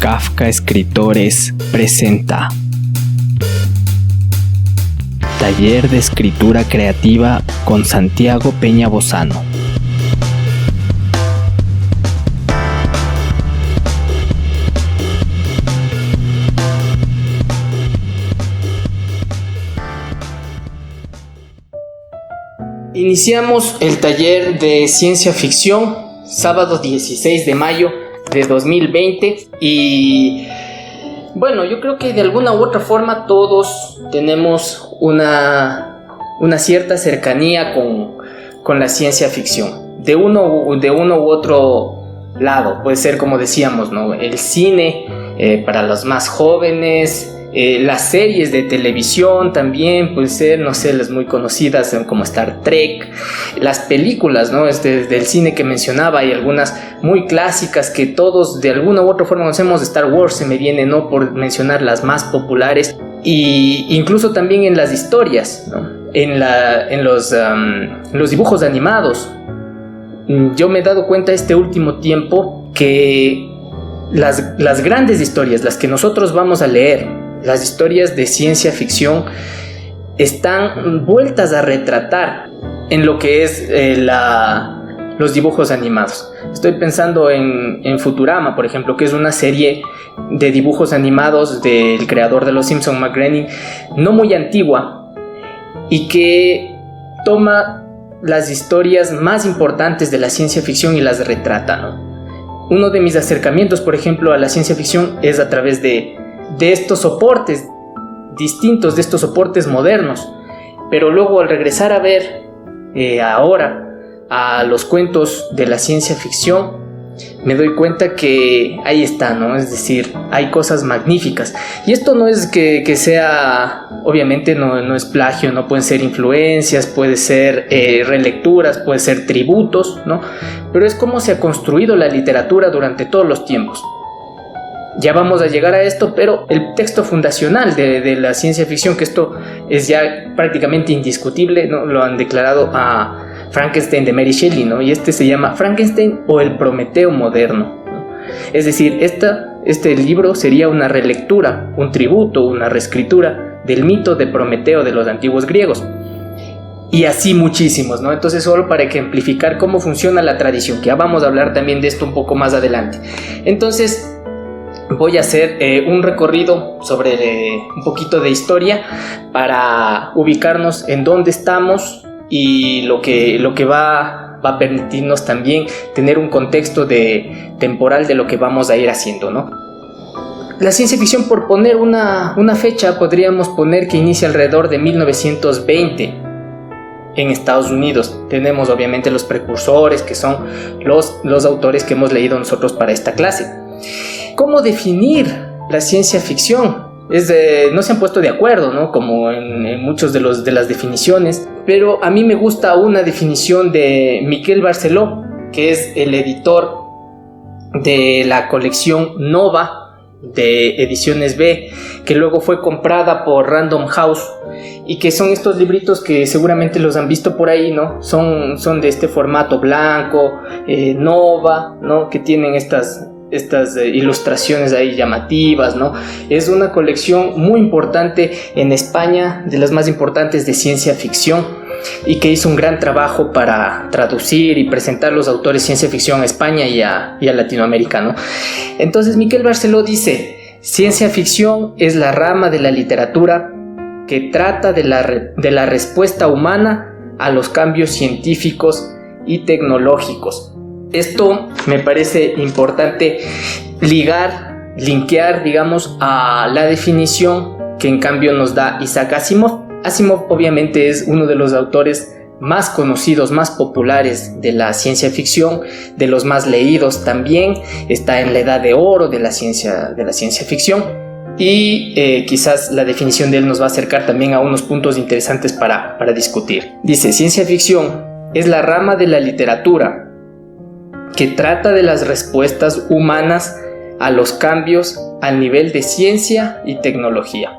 Kafka Escritores presenta Taller de Escritura Creativa con Santiago Peña Bozano. Iniciamos el taller de ciencia ficción sábado 16 de mayo de 2020 y bueno, yo creo que de alguna u otra forma todos tenemos una cierta cercanía con la ciencia ficción de uno u otro lado. Puede ser, como decíamos, ¿no? El cine para los más jóvenes, las series de televisión también, puede ser, no sé, las muy conocidas como Star Trek, las películas, ¿no? Del cine que mencionaba, hay algunas muy clásicas que todos de alguna u otra forma conocemos. Star Wars se me viene, ¿no? Por mencionar las más populares, y incluso también en las historias, ¿no? En los dibujos animados. Yo me he dado cuenta este último tiempo que las grandes historias, las que nosotros vamos a leer, las historias de ciencia ficción, están vueltas a retratar en lo que es los dibujos animados. Estoy pensando en Futurama, por ejemplo, que es una serie de dibujos animados del creador de Los Simpson, Matt Groening, no muy antigua, y que toma las historias más importantes de la ciencia ficción y las retrata, ¿no? Uno de mis acercamientos, por ejemplo, a la ciencia ficción es a través de estos soportes distintos, de estos soportes modernos. Pero luego, al regresar a ver ahora a los cuentos de la ciencia ficción, me doy cuenta que ahí está, ¿no? Es decir, hay cosas magníficas. Y esto no es que sea, obviamente no es plagio, no pueden ser influencias, puede ser relecturas, puede ser tributos, ¿no? Pero es cómo se ha construido la literatura durante todos los tiempos. Ya vamos a llegar a esto, pero el texto fundacional de la ciencia ficción, que esto es ya prácticamente indiscutible, ¿no? Lo han declarado a Frankenstein de Mary Shelley, ¿no? Y este se llama Frankenstein o el Prometeo moderno, ¿no? Es decir, este libro sería una relectura, un tributo, una reescritura del mito de Prometeo de los antiguos griegos. Y así muchísimos, ¿no? Entonces, solo para ejemplificar cómo funciona la tradición, que ya vamos a hablar también de esto un poco más adelante. Entonces, voy a hacer un recorrido sobre un poquito de historia para ubicarnos en dónde estamos y lo que va a permitirnos también tener un contexto temporal de lo que vamos a ir haciendo, ¿no? La ciencia ficción, por poner una fecha, podríamos poner que inicia alrededor de 1920 en Estados Unidos. Tenemos obviamente los precursores, que son los autores que hemos leído nosotros para esta clase. ¿Cómo definir la ciencia ficción? No se han puesto de acuerdo, ¿no? Como en muchos de las definiciones, pero a mí me gusta una definición de Miquel Barceló, que es el editor de la colección Nova de Ediciones B, que luego fue comprada por Random House, y que son estos libritos que seguramente los han visto por ahí, ¿no? Son de este formato blanco, Nova, ¿no? Que tienen estas ilustraciones ahí llamativas, ¿no? Es una colección muy importante en España, de las más importantes de ciencia ficción, y que hizo un gran trabajo para traducir y presentar los autores de ciencia ficción a España y a Latinoamérica, ¿no? Entonces, Miquel Barceló dice: ciencia ficción es la rama de la literatura que trata de la respuesta humana a los cambios científicos y tecnológicos. Esto me parece importante linkear, digamos, a la definición que en cambio nos da Isaac Asimov. Asimov obviamente es uno de los autores más conocidos, más populares de la ciencia ficción, de los más leídos también. Está en la edad de oro de la ciencia ficción, y quizás la definición de él nos va a acercar también a unos puntos interesantes para discutir. Dice: ciencia ficción es la rama de la literatura que trata de las respuestas humanas a los cambios al nivel de ciencia y tecnología,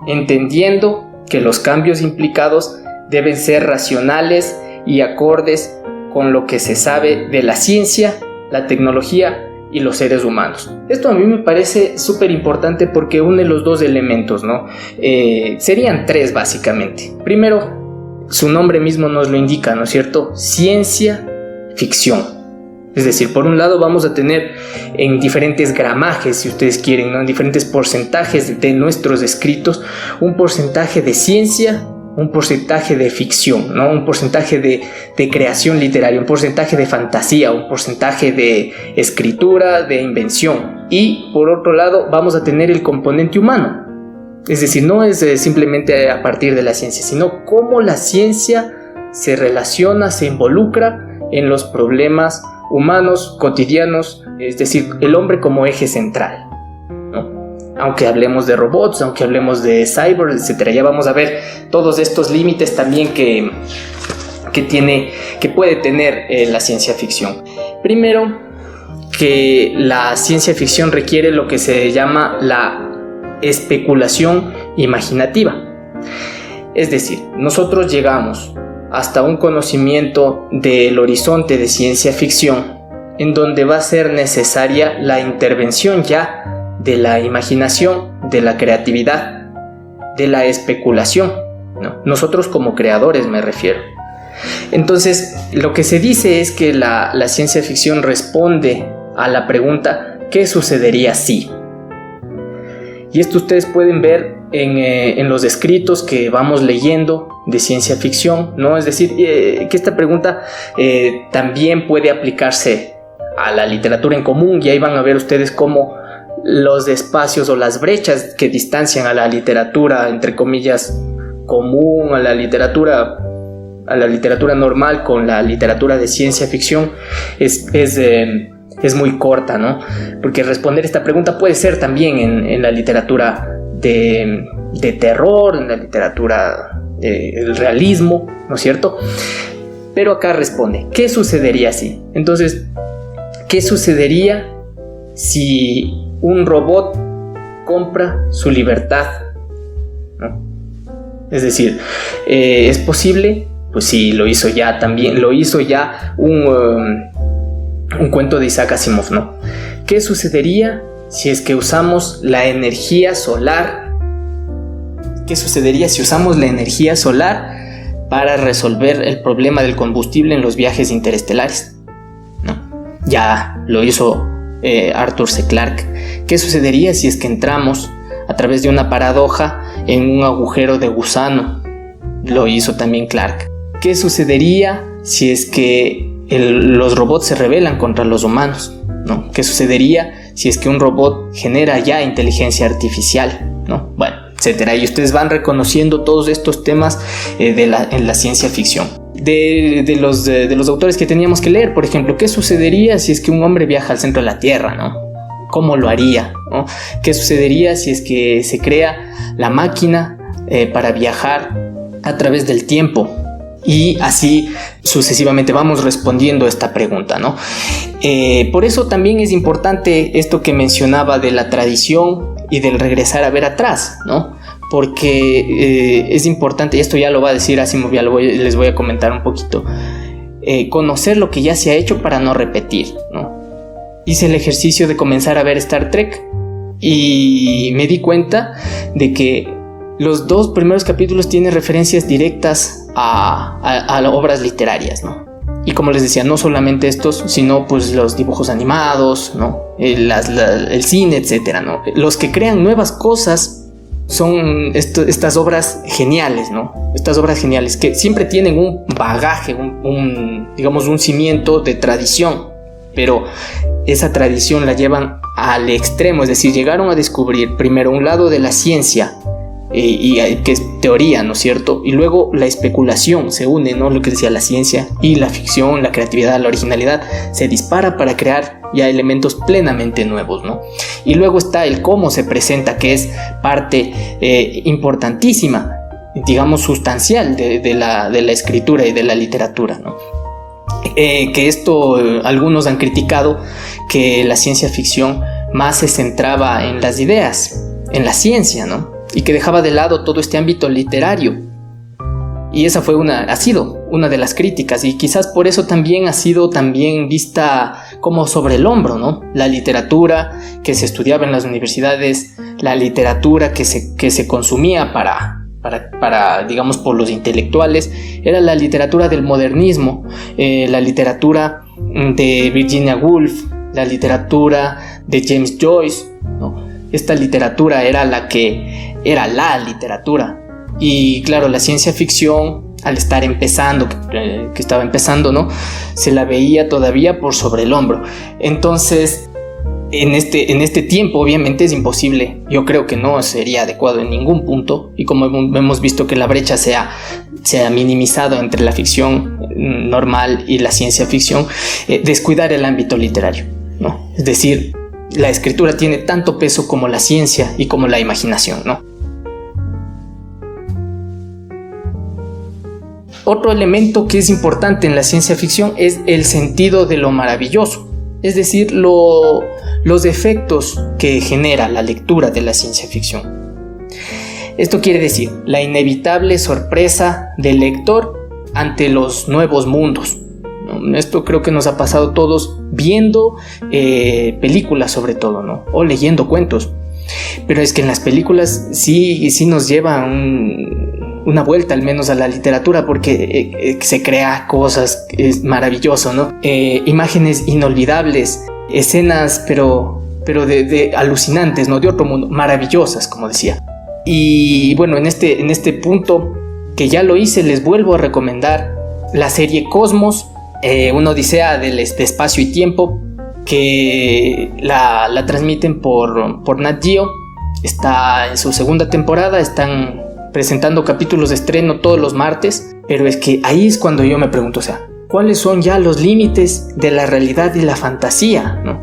entendiendo que los cambios implicados deben ser racionales y acordes con lo que se sabe de la ciencia, la tecnología y los seres humanos. Esto a mí me parece súper importante porque une los dos elementos, ¿no? Serían tres básicamente. Primero, su nombre mismo nos lo indica, ¿no es cierto? Ciencia ficción. Es decir, por un lado vamos a tener en diferentes gramajes, si ustedes quieren, ¿no? En diferentes porcentajes de nuestros escritos, un porcentaje de ciencia, un porcentaje de ficción, ¿no? Un porcentaje de creación literaria, un porcentaje de fantasía, un porcentaje de escritura, de invención. Y por otro lado vamos a tener el componente humano. Es decir, no es simplemente a partir de la ciencia, sino cómo la ciencia se relaciona, se involucra en los problemas humanos, cotidianos, es decir, el hombre como eje central, ¿no? Aunque hablemos de robots, aunque hablemos de cyborgs, etc., ya vamos a ver todos estos límites también que puede tener la ciencia ficción. Primero, que la ciencia ficción requiere lo que se llama la especulación imaginativa. Es decir, nosotros llegamos hasta un conocimiento del horizonte de ciencia ficción en donde va a ser necesaria la intervención ya de la imaginación, de la creatividad, de la especulación, ¿no? Nosotros como creadores me refiero. Entonces, lo que se dice es que la ciencia ficción responde a la pregunta ¿qué sucedería si? Y esto ustedes pueden ver en los escritos que vamos leyendo de ciencia ficción, ¿no? Es decir, que esta pregunta también puede aplicarse a la literatura en común, y ahí van a ver ustedes cómo los espacios o las brechas que distancian a la literatura, entre comillas, común, a la literatura normal con la literatura de ciencia ficción es muy corta, ¿no? Porque responder esta pregunta puede ser también en la literatura de terror, en la literatura del realismo, ¿no es cierto? Pero acá responde, ¿qué sucedería si? Entonces, ¿qué sucedería si un robot compra su libertad? ¿No? Es decir, ¿es posible? Pues sí, lo hizo ya un cuento de Isaac Asimov, ¿no? ¿Qué sucedería si es que usamos la energía solar? ¿Qué sucedería si usamos la energía solar para resolver el problema del combustible en los viajes interestelares? ¿No? Ya lo hizo Arthur C. Clarke. ¿Qué sucedería si es que entramos a través de una paradoja en un agujero de gusano? Lo hizo también Clarke. ¿Qué sucedería si es que los robots se rebelan contra los humanos? ¿No? ¿Qué sucedería si es que un robot genera ya inteligencia artificial? ¿No? Bueno, etcétera. Y ustedes van reconociendo todos estos temas en la ciencia ficción. De los autores que teníamos que leer, por ejemplo, ¿qué sucedería si es que un hombre viaja al centro de la Tierra? ¿No? ¿Cómo lo haría? ¿No? ¿Qué sucedería si es que se crea la máquina para viajar a través del tiempo? Y así sucesivamente vamos respondiendo a esta pregunta, ¿no? Por eso también es importante esto que mencionaba de la tradición y del regresar a ver atrás, ¿no? Porque es importante, y esto ya lo va a decir Asimov, ya les voy a comentar un poquito, conocer lo que ya se ha hecho para no repetir, ¿no? Hice el ejercicio de comenzar a ver Star Trek y me di cuenta de que los 2 primeros capítulos tienen referencias directas a obras literarias, ¿no? Y como les decía, no solamente estos, sino pues los dibujos animados, ¿no? El cine, etcétera, ¿no? Los que crean nuevas cosas son estas obras geniales, ¿no? Estas obras geniales que siempre tienen un bagaje, digamos un cimiento de tradición, pero esa tradición la llevan al extremo, es decir, llegaron a descubrir primero un lado de la ciencia, que es teoría, ¿no es cierto? Y luego la especulación se une, ¿no? Lo que decía, la ciencia y la ficción, la creatividad, la originalidad se dispara para crear ya elementos plenamente nuevos, ¿no? Y luego está el cómo se presenta, que es parte importantísima, digamos sustancial de la escritura y de la literatura, ¿no? Que esto algunos han criticado, que la ciencia ficción más se centraba en las ideas, en la ciencia, ¿no? Y que dejaba de lado todo este ámbito literario. Y esa ha sido una de las críticas, y quizás por eso también ha sido también vista como sobre el hombro, ¿no? La literatura que se estudiaba en las universidades, la literatura que se consumía para, digamos, por los intelectuales, era la literatura del modernismo, la literatura de Virginia Woolf, la literatura de James Joyce, ¿no? Esta literatura era la literatura. Y claro, la ciencia ficción, al estar empezando, que estaba empezando, ¿no?, se la veía todavía por sobre el hombro. Entonces, en este tiempo, obviamente es imposible. Yo creo que no sería adecuado en ningún punto. Y como hemos visto que la brecha se ha minimizado entre la ficción normal y la ciencia ficción, descuidar el ámbito literario, ¿no? Es decir, la escritura tiene tanto peso como la ciencia y como la imaginación, ¿no? Otro elemento que es importante en la ciencia ficción es el sentido de lo maravilloso, es decir, los efectos que genera la lectura de la ciencia ficción. Esto quiere decir la inevitable sorpresa del lector ante los nuevos mundos. Esto creo que nos ha pasado a todos viendo películas, sobre todo, ¿no?, o leyendo cuentos. Pero es que en las películas sí nos lleva una vuelta al menos a la literatura, porque se crea cosas, es maravilloso, ¿no? Imágenes inolvidables, escenas pero de alucinantes, ¿no?, de otro mundo, maravillosas, como decía. Y bueno, en este punto que ya lo hice, les vuelvo a recomendar la serie Cosmos, una odisea del espacio y tiempo, que la transmiten por Nat Geo. Está en su segunda temporada, están presentando capítulos de estreno todos los martes, pero es que ahí es cuando yo me pregunto, o sea, ¿cuáles son ya los límites de la realidad y la fantasía, ¿no?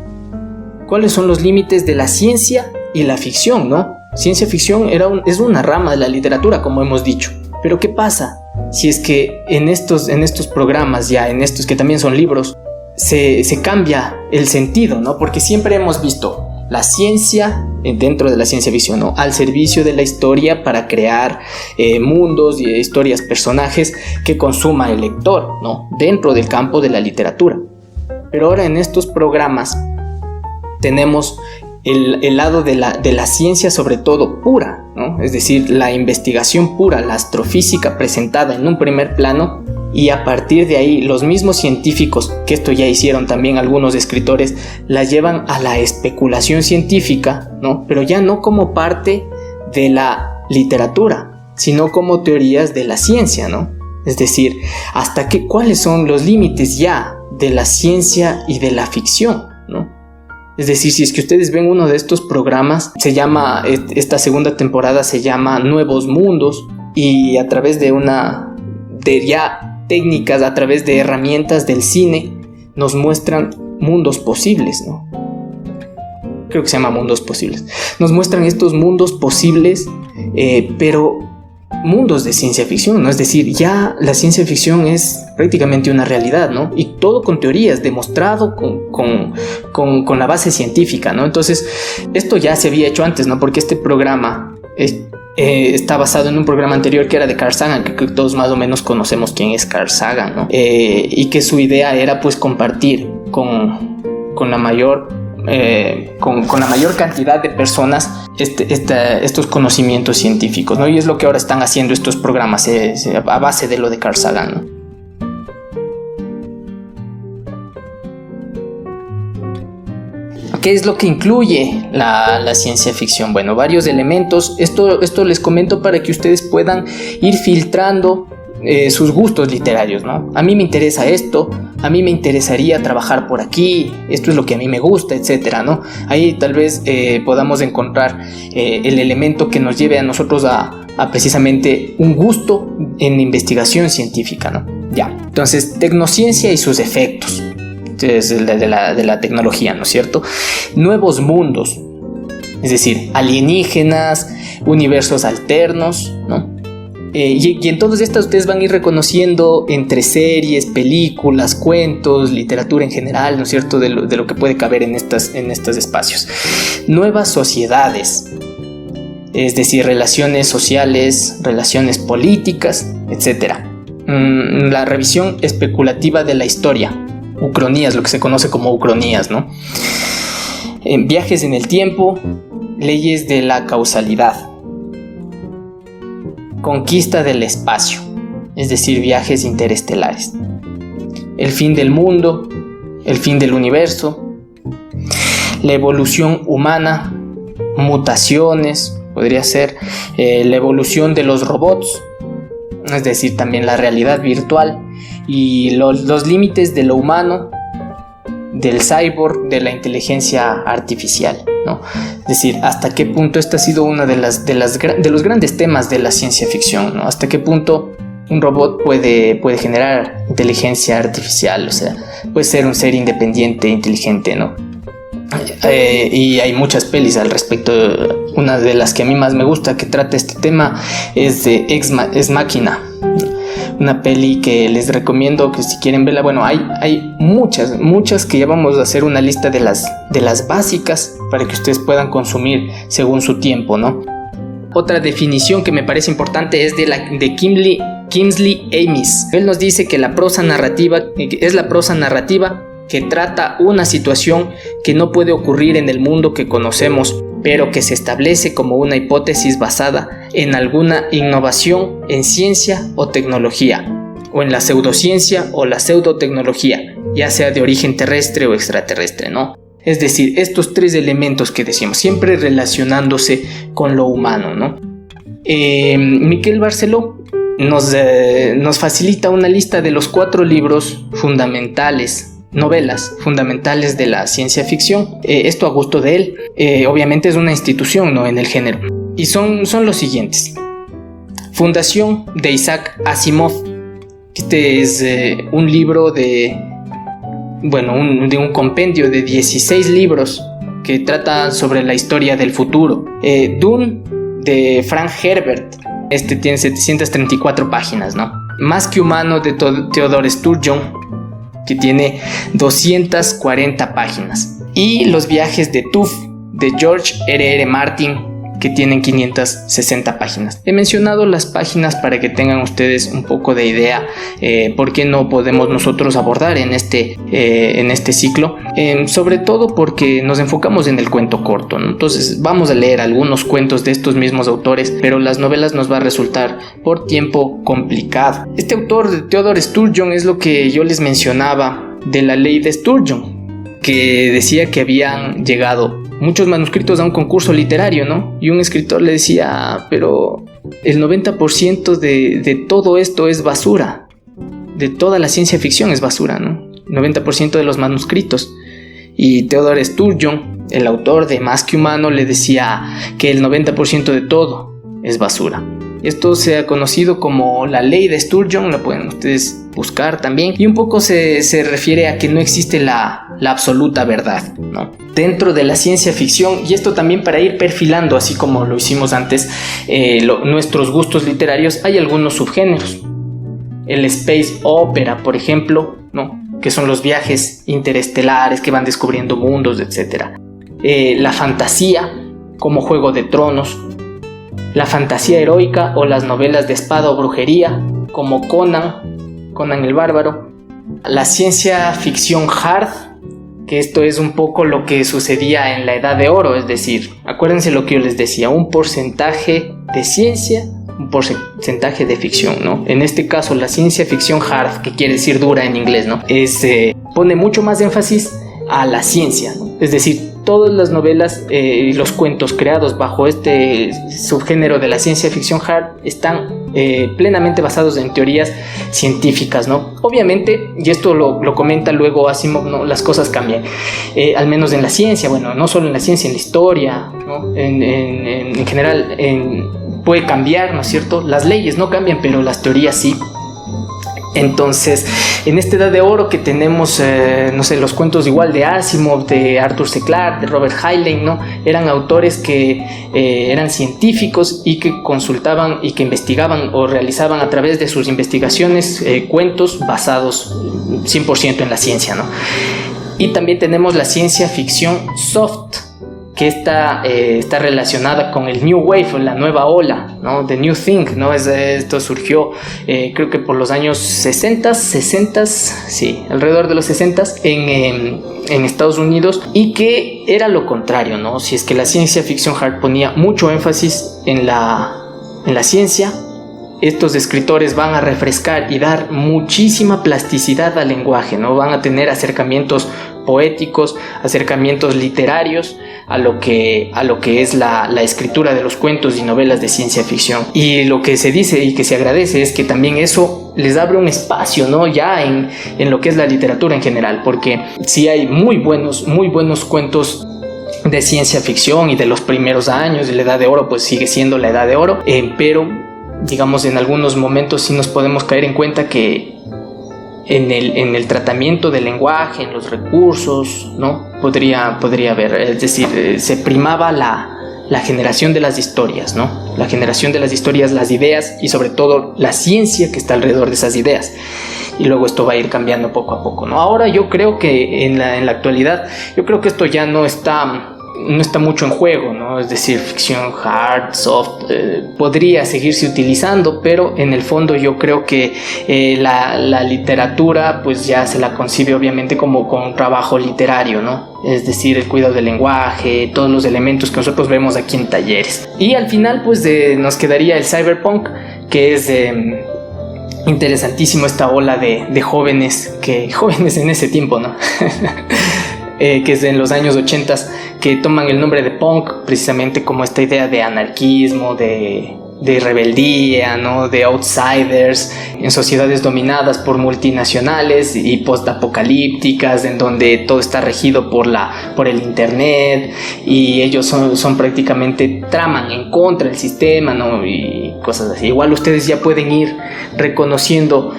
¿Cuáles son los límites de la ciencia y la ficción, ¿no? Ciencia ficción es una rama de la literatura, como hemos dicho, pero ¿qué pasa si es que en estos programas, ya en estos que también son libros, se cambia el sentido, ¿no? Porque siempre hemos visto la ciencia dentro de la ciencia ficción, ¿no?, al servicio de la historia para crear mundos y historias, personajes que consuma el lector, ¿no?, dentro del campo de la literatura. Pero ahora en estos programas tenemos el lado de la ciencia, sobre todo pura, ¿no?, es decir, la investigación pura, la astrofísica presentada en un primer plano. Y a partir de ahí, los mismos científicos, que esto ya hicieron también algunos escritores, la llevan a la especulación científica, ¿no?, pero ya no como parte de la literatura, sino como teorías de la ciencia, ¿no? Es decir, ¿cuáles son los límites ya de la ciencia y de la ficción, ¿no? Es decir, si es que ustedes ven uno de estos programas, esta segunda temporada se llama Nuevos Mundos, y a través de técnicas, a través de herramientas del cine, nos muestran mundos posibles, ¿no? Creo que se llama Mundos Posibles. Nos muestran estos mundos posibles, pero mundos de ciencia ficción, ¿no? Es decir, ya la ciencia ficción es prácticamente una realidad, ¿no? Y todo con teorías, demostrado con la base científica, ¿no? Entonces, esto ya se había hecho antes, ¿no? Porque este programa está basado en un programa anterior que era de Carl Sagan, que todos más o menos conocemos quién es Carl Sagan, ¿no? Y que su idea era pues compartir con la mayor cantidad de personas estos conocimientos científicos, ¿no? Y es lo que ahora están haciendo estos programas a base de lo de Carl Sagan, ¿no? ¿Qué es lo que incluye la ciencia ficción? Bueno, varios elementos. Esto les comento para que ustedes puedan ir filtrando sus gustos literarios, ¿no? A mí me interesa esto, a mí me interesaría trabajar por aquí, esto es lo que a mí me gusta, etcétera, ¿no? Ahí tal vez podamos encontrar el elemento que nos lleve a nosotros a precisamente un gusto en investigación científica, ¿no? Ya, entonces, tecnociencia y sus efectos. De la tecnología, ¿no es cierto? Nuevos mundos, es decir, alienígenas, universos alternos, ¿no? Y en todas estas ustedes van a ir reconociendo entre series, películas, cuentos, literatura en general, ¿no es cierto?, de lo que puede caber en estos espacios. Nuevas sociedades, es decir, relaciones sociales, relaciones políticas, etc. La revisión especulativa de la historia, ucronías, lo que se conoce como ucronías, ¿no? Viajes en el tiempo, leyes de la causalidad, conquista del espacio, es decir, viajes interestelares, el fin del mundo, el fin del universo, la evolución humana, mutaciones, podría ser la evolución de los robots, es decir, también la realidad virtual y los límites de lo humano, del cyborg, de la inteligencia artificial, ¿no? Es decir, hasta qué punto esta ha sido uno de los grandes temas de la ciencia ficción, ¿no? Hasta qué punto un robot puede generar inteligencia artificial, o sea, puede ser un ser independiente, inteligente, ¿no? Y hay muchas pelis al respecto. Una de las que a mí más me gusta que trata este tema es de Ex Machina, una peli que les recomiendo que si quieren verla. Bueno, hay muchas que ya vamos a hacer una lista de las básicas para que ustedes puedan consumir según su tiempo, ¿no? Otra definición que me parece importante es de Kingsley Amis. Él nos dice que la prosa narrativa es la prosa narrativa que trata una situación que no puede ocurrir en el mundo que conocemos, pero que se establece como una hipótesis basada en alguna innovación en ciencia o tecnología, o en la pseudociencia o la pseudotecnología, ya sea de origen terrestre o extraterrestre, ¿no? Es decir, estos tres elementos que decimos, siempre relacionándose con lo humano, ¿no? Miquel Barceló nos facilita una lista de los 4 libros fundamentales, novelas fundamentales de la ciencia ficción, esto a gusto de él. Obviamente es una institución, ¿no?, en el género, y son los siguientes: Fundación, de Isaac Asimov. Este es un libro de un compendio de 16 libros que trata sobre la historia del futuro. Dune, de Frank Herbert. Este tiene 734 páginas, ¿no? Más que humano, de Theodore Sturgeon, que tiene 240 páginas. Y Los viajes de Tuf, de George R.R. Martin, que tienen 560 páginas. He mencionado las páginas para que tengan ustedes un poco de idea por qué no podemos nosotros abordar en este ciclo, sobre todo porque nos enfocamos en el cuento corto, ¿no? Entonces vamos a leer algunos cuentos de estos mismos autores, pero las novelas nos va a resultar por tiempo complicado. Este autor, de Theodore Sturgeon, es lo que yo les mencionaba de la ley de Sturgeon, que decía que habían llegado muchos manuscritos a un concurso literario, ¿no? Y un escritor le decía, pero el 90% de todo esto es basura, de toda la ciencia ficción es basura, ¿no? 90% de los manuscritos. Y Theodore Sturgeon, el autor de Más que humano, le decía que el 90% de todo es basura. Esto se ha conocido como la ley de Sturgeon, la pueden ustedes buscar también, y un poco se refiere a que no existe la absoluta verdad, ¿no?, dentro de la ciencia ficción. Y esto también para ir perfilando, así como lo hicimos antes, nuestros gustos literarios. Hay algunos subgéneros: el space opera, por ejemplo, ¿no?, que son los viajes interestelares que van descubriendo mundos, etc. La fantasía, como Juego de Tronos; la fantasía heroica o las novelas de espada o brujería, como Conan el Bárbaro; la ciencia ficción hard, que esto es un poco lo que sucedía en la Edad de Oro, es decir, acuérdense lo que yo les decía, un porcentaje de ciencia, un porcentaje de ficción, ¿no? En este caso, la ciencia ficción hard, que quiere decir dura en inglés, ¿no?, pone mucho más énfasis a la ciencia, ¿no? Es decir, todas las novelas y los cuentos creados bajo este subgénero de la ciencia ficción hard están plenamente basados en teorías científicas, ¿no? Obviamente, y esto lo comenta luego Asimov, ¿no?, las cosas cambian, al menos en la ciencia, bueno, no solo en la ciencia, en la historia, ¿no?, en general puede cambiar, ¿no es cierto? Las leyes no cambian, pero las teorías sí. Entonces, en esta Edad de Oro que tenemos, los cuentos igual de Asimov, de Arthur C. Clarke, de Robert Heinlein, ¿no?, eran autores que eran científicos y que consultaban y que investigaban o realizaban a través de sus investigaciones cuentos basados 100% en la ciencia, ¿no? Y también tenemos la ciencia ficción soft, que está relacionada con el New Wave, la nueva ola, ¿no? The New Thing, ¿no? Esto surgió creo que por los años 60, sí, alrededor de los 60 en Estados Unidos, y que era lo contrario, ¿no? Si es que la ciencia ficción hard ponía mucho énfasis en la ciencia, estos escritores van a refrescar y dar muchísima plasticidad al lenguaje, ¿no? Van a tener acercamientos poéticos, acercamientos literarios a lo que es la escritura de los cuentos y novelas de ciencia ficción. Y lo que se dice y que se agradece es que también eso les abre un espacio, ¿no? Ya en lo que es la literatura en general, porque sí hay muy buenos cuentos de ciencia ficción, y de los primeros años de la Edad de Oro, pues sigue siendo la Edad de Oro, pero digamos en algunos momentos sí nos podemos caer en cuenta que en el tratamiento del lenguaje, en los recursos, ¿no? Podría haber, es decir, se primaba la generación de las historias, ¿no? La generación de las historias, las ideas y sobre todo la ciencia que está alrededor de esas ideas. Y luego esto va a ir cambiando poco a poco, ¿no? Ahora yo creo que en la actualidad, yo creo que esto ya no está mucho en juego, ¿no? Es decir, ficción hard, soft, podría seguirse utilizando, pero en el fondo yo creo que la literatura pues ya se la concibe obviamente como con un trabajo literario, ¿no? Es decir, el cuidado del lenguaje, todos los elementos que nosotros vemos aquí en talleres. Y al final pues nos quedaría el cyberpunk, que es interesantísimo, esta ola de jóvenes en ese tiempo, ¿no? Que es en los años 80, que toman el nombre de punk precisamente como esta idea de anarquismo, de rebeldía, ¿no? De outsiders en sociedades dominadas por multinacionales y postapocalípticas, en donde todo está regido por el internet, y ellos son prácticamente traman en contra del sistema, ¿no? Y cosas así. Igual ustedes ya pueden ir reconociendo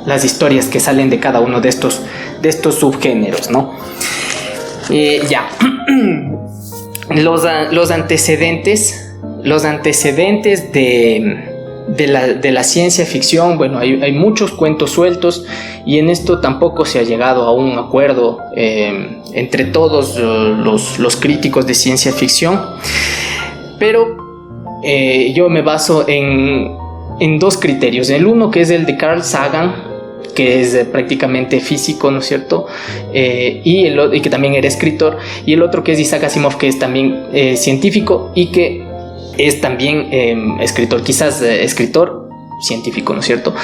las historias que salen de cada uno de estos subgéneros, ¿no? Ya. Los antecedentes de la ciencia ficción, bueno, hay muchos cuentos sueltos, y en esto tampoco se ha llegado a un acuerdo entre todos los críticos de ciencia ficción, pero yo me baso en dos criterios. El uno, que es el de Carl Sagan, que es prácticamente físico, ¿no es cierto? Y que también era escritor. Y el otro, que es Isaac Asimov, que es también científico y que es también escritor, quizás escritor científico, ¿no es cierto?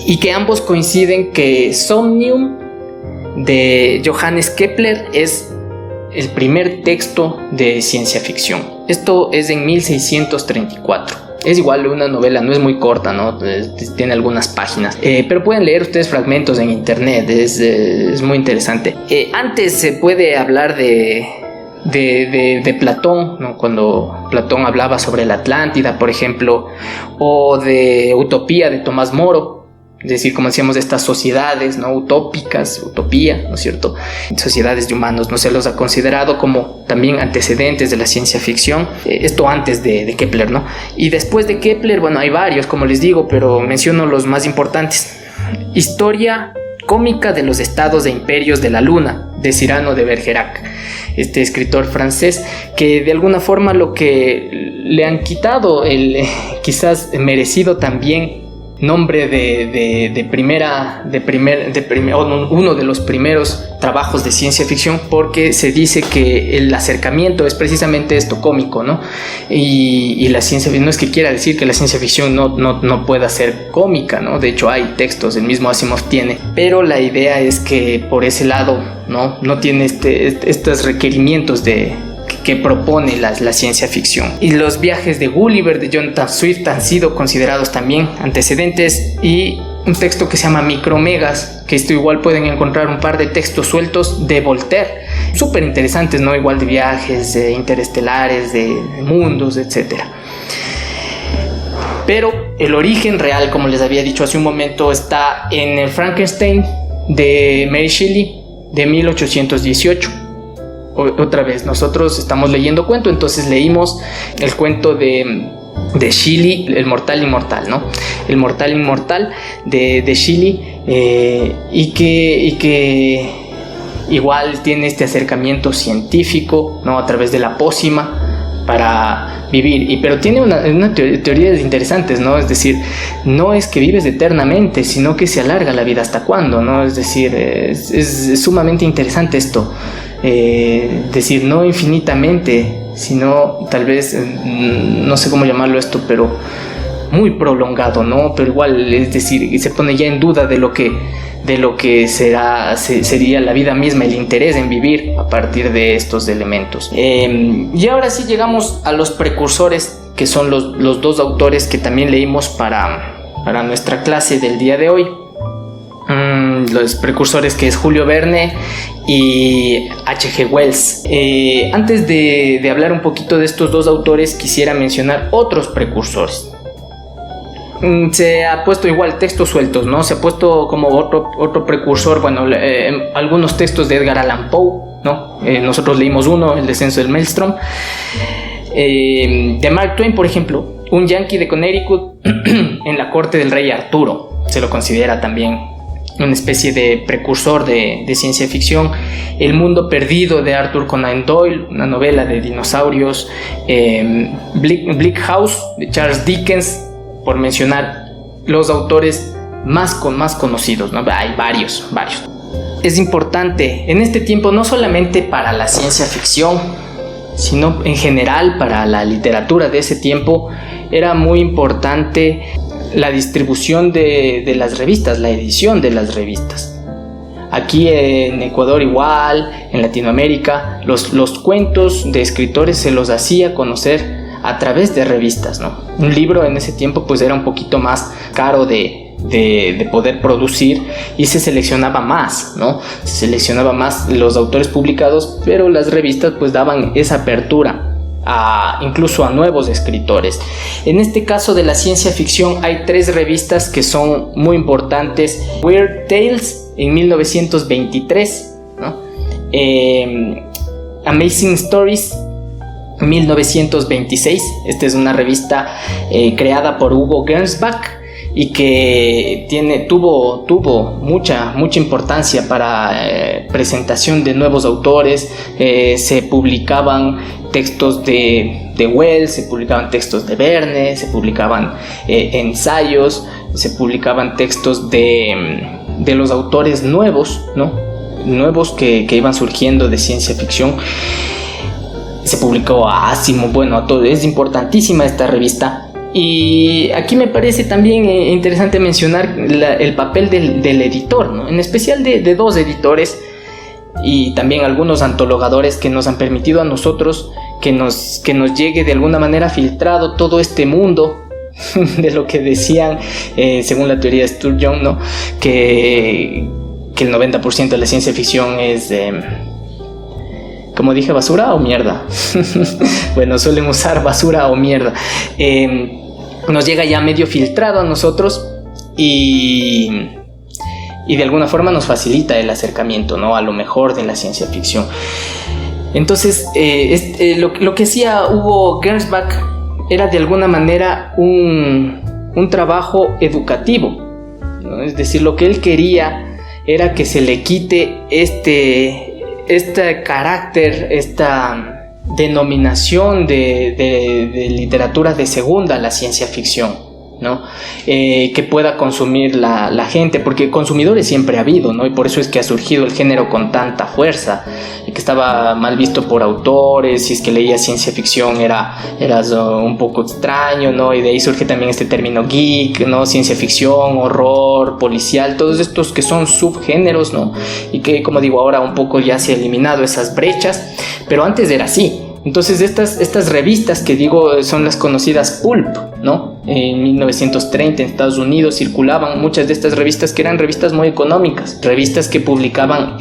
Y que ambos coinciden que Somnium de Johannes Kepler es el primer texto de ciencia ficción. Esto es en 1634. Es igual una novela, no es muy corta, ¿no? Tiene algunas páginas, pero pueden leer ustedes fragmentos en internet, es muy interesante. Antes se puede hablar de Platón, ¿no? Cuando Platón hablaba sobre la Atlántida, por ejemplo, o de Utopía de Tomás Moro. Es decir, como decíamos, estas sociedades, ¿no? Utópicas, utopía, ¿no es cierto? Sociedades de humanos, no se los ha considerado como también antecedentes de la ciencia ficción. Esto antes de Kepler, ¿no? Y después de Kepler, bueno, hay varios, como les digo, pero menciono los más importantes. Historia cómica de los estados e imperios de la luna, de Cyrano de Bergerac, este escritor francés, que de alguna forma lo que le han quitado el quizás merecido también nombre uno de los primeros trabajos de ciencia ficción, porque se dice que el acercamiento es precisamente esto, cómico, ¿no? Y la ciencia ficción, no es que quiera decir que la ciencia ficción no pueda ser cómica, ¿no? De hecho hay textos, el mismo Asimov tiene, pero la idea es que por ese lado no tiene estos requerimientos que propone la ciencia ficción. Y los viajes de Gulliver de Jonathan Swift han sido considerados también antecedentes, y un texto que se llama Micromegas, que esto igual pueden encontrar un par de textos sueltos de Voltaire, súper interesantes, ¿no? Igual de viajes interestelares, de mundos, etc. Pero el origen real, como les había dicho hace un momento, está en el Frankenstein de Mary Shelley de 1818. Otra vez, nosotros estamos leyendo cuento, entonces leímos el cuento de Shelley, El mortal inmortal, ¿no? El mortal inmortal de Shelley, y que igual tiene este acercamiento científico, ¿no? A través de la pócima para vivir, pero tiene una teorías interesantes, ¿no? Es decir, no es que vives eternamente, sino que se alarga la vida. ¿Hasta cuándo, no? Es decir, es sumamente interesante esto. Decir, no infinitamente, sino tal vez, no sé cómo llamarlo esto, pero muy prolongado, ¿no? Pero igual, es decir, se pone ya en duda de lo que sería la vida misma, el interés en vivir a partir de estos elementos. Y ahora sí llegamos a los precursores, que son los dos autores que también leímos para nuestra clase del día de hoy. Los precursores, que es Julio Verne y H.G. Wells. Antes de hablar un poquito de estos dos autores, quisiera mencionar otros precursores. Se ha puesto igual textos sueltos, ¿no? Se ha puesto como otro precursor, bueno, algunos textos de Edgar Allan Poe, ¿no? Nosotros leímos uno, El descenso del Maelstrom. De Mark Twain, por ejemplo, un yankee de Connecticut en la corte del rey Arturo. Se lo considera también una especie de precursor de ciencia ficción. El mundo perdido de Arthur Conan Doyle, una novela de dinosaurios. Bleak House de Charles Dickens, por mencionar los autores más conocidos, ¿no? Hay varios. Es importante en este tiempo, no solamente para la ciencia ficción, sino en general para la literatura de ese tiempo, era muy importante la distribución de las revistas, la edición de las revistas. Aquí en Ecuador igual, en Latinoamérica, los cuentos de escritores se los hacía conocer a través de revistas, ¿no? Un libro en ese tiempo pues era un poquito más caro de poder producir, y se seleccionaba más, ¿no? Se seleccionaba más los autores publicados, pero las revistas pues daban esa apertura incluso a nuevos escritores. En este caso de la ciencia ficción hay 3 revistas que son muy importantes. Weird Tales en 1923, ¿no? Amazing Stories 1926. Esta es una revista creada por Hugo Gernsback y que tuvo mucha importancia para presentación de nuevos autores. Se publicaban textos de Wells, se publicaban textos de Verne, se publicaban ensayos, se publicaban textos de los autores nuevos, ¿no? Nuevos que iban surgiendo de ciencia ficción. Se publicó a Asimov, bueno, a todo. Es importantísima esta revista. Y aquí me parece también interesante mencionar el papel del editor, ¿no? En especial de 2 editores y también algunos antologadores que nos han permitido a nosotros que nos llegue de alguna manera filtrado todo este mundo de lo que decían, según la teoría de Sturgeon, ¿no? Que el 90% de la ciencia ficción es... como dije, basura o mierda. Bueno, suelen usar basura o mierda. Nos llega ya medio filtrado a nosotros y de alguna forma nos facilita el acercamiento, ¿no? A lo mejor de la ciencia ficción. Entonces, lo que hacía Hugo Gernsback era de alguna manera un trabajo educativo, ¿no? Es decir, lo que él quería era que se le quite este carácter, esta denominación de literatura de segunda a la ciencia ficción, ¿no? Que pueda consumir la gente, porque consumidores siempre ha habido, ¿no? Y por eso es que ha surgido el género con tanta fuerza, que estaba mal visto por autores. Si es que leía ciencia ficción eras un poco extraño, ¿no? Y de ahí surge también este término geek, ¿no? Ciencia ficción, horror, policial, todos estos que son subgéneros, ¿no? Y que, como digo, ahora un poco ya se ha eliminado esas brechas, pero antes era así. Entonces estas revistas que digo son las conocidas pulp, ¿no? En 1930 en Estados Unidos circulaban muchas de estas revistas, que eran revistas muy económicas, revistas que publicaban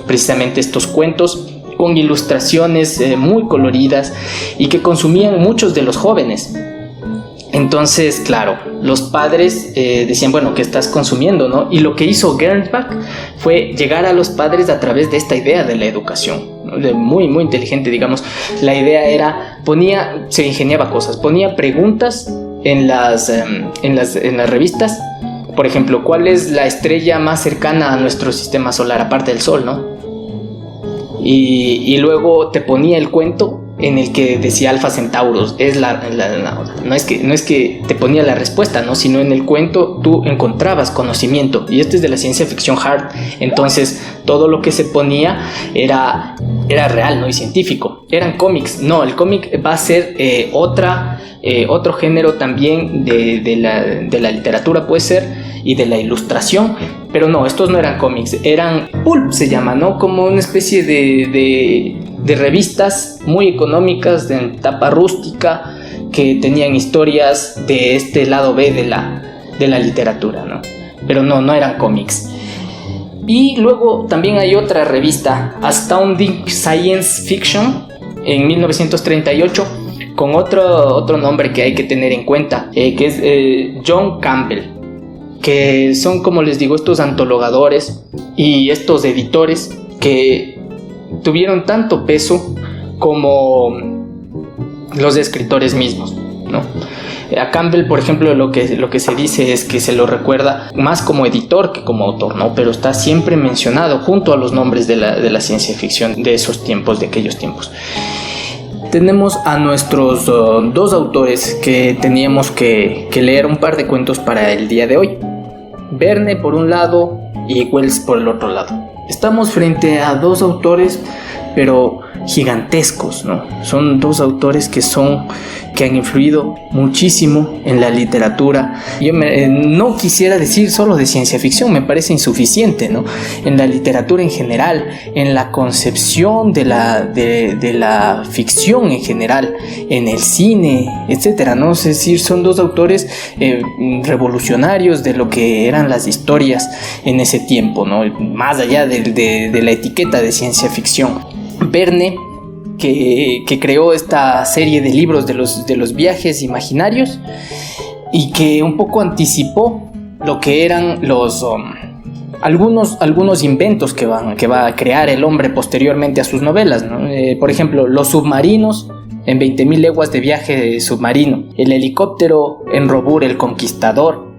precisamente estos cuentos con ilustraciones muy coloridas y que consumían muchos de los jóvenes. Entonces, claro, los padres decían, bueno, ¿qué estás consumiendo, no? Y lo que hizo Gernsback fue llegar a los padres a través de esta idea de la educación, ¿no? Muy inteligente, digamos. La idea era, se ingeniaba cosas, ponía preguntas en las revistas. Por ejemplo, ¿cuál es la estrella más cercana a nuestro sistema solar, aparte del Sol, no? y luego te ponía el cuento en el que decía Alpha Centauros. No es que te ponía la respuesta, ¿no? Sino en el cuento tú encontrabas conocimiento, y este es de la ciencia ficción hard. Entonces todo lo que se ponía era real, ¿no? Y científico. Eran cómics. No, el cómic va a ser otro género también de la literatura, puede ser, y de la ilustración. Pero no, estos no eran cómics, eran pulp, se llama, ¿no? Como una especie de revistas muy económicas, de tapa rústica, que tenían historias de este lado B de la literatura, ¿no? Pero no eran cómics. Y luego también hay otra revista, Astounding Science Fiction, en 1938, con otro nombre que hay que tener en cuenta, que es John Campbell, que son, como les digo, estos antologadores y estos editores que tuvieron tanto peso como los escritores mismos, ¿no? A Campbell, por ejemplo, lo que se dice es que se lo recuerda más como editor que como autor, ¿no? Pero está siempre mencionado junto a los nombres de la ciencia ficción de esos tiempos, de aquellos tiempos. Tenemos a nuestros dos autores que teníamos que leer un par de cuentos para el día de hoy. Verne por un lado y Wells por el otro lado. Estamos frente a dos autores, pero gigantescos, ¿no? Son dos autores que han influido muchísimo en la literatura. Yo no quisiera decir solo de ciencia ficción, me parece insuficiente, ¿no? En la literatura en general, en la concepción de la ficción en general, en el cine, etcétera, ¿no? Es decir, son dos autores revolucionarios de lo que eran las historias en ese tiempo, ¿no? Más allá de la etiqueta de ciencia ficción. Verne, que creó esta serie de libros de los viajes imaginarios, y que un poco anticipó lo que eran algunos inventos que va a crear el hombre posteriormente a sus novelas, ¿no? Por ejemplo, los submarinos en 20.000 leguas de viaje submarino, el helicóptero en Robur el Conquistador,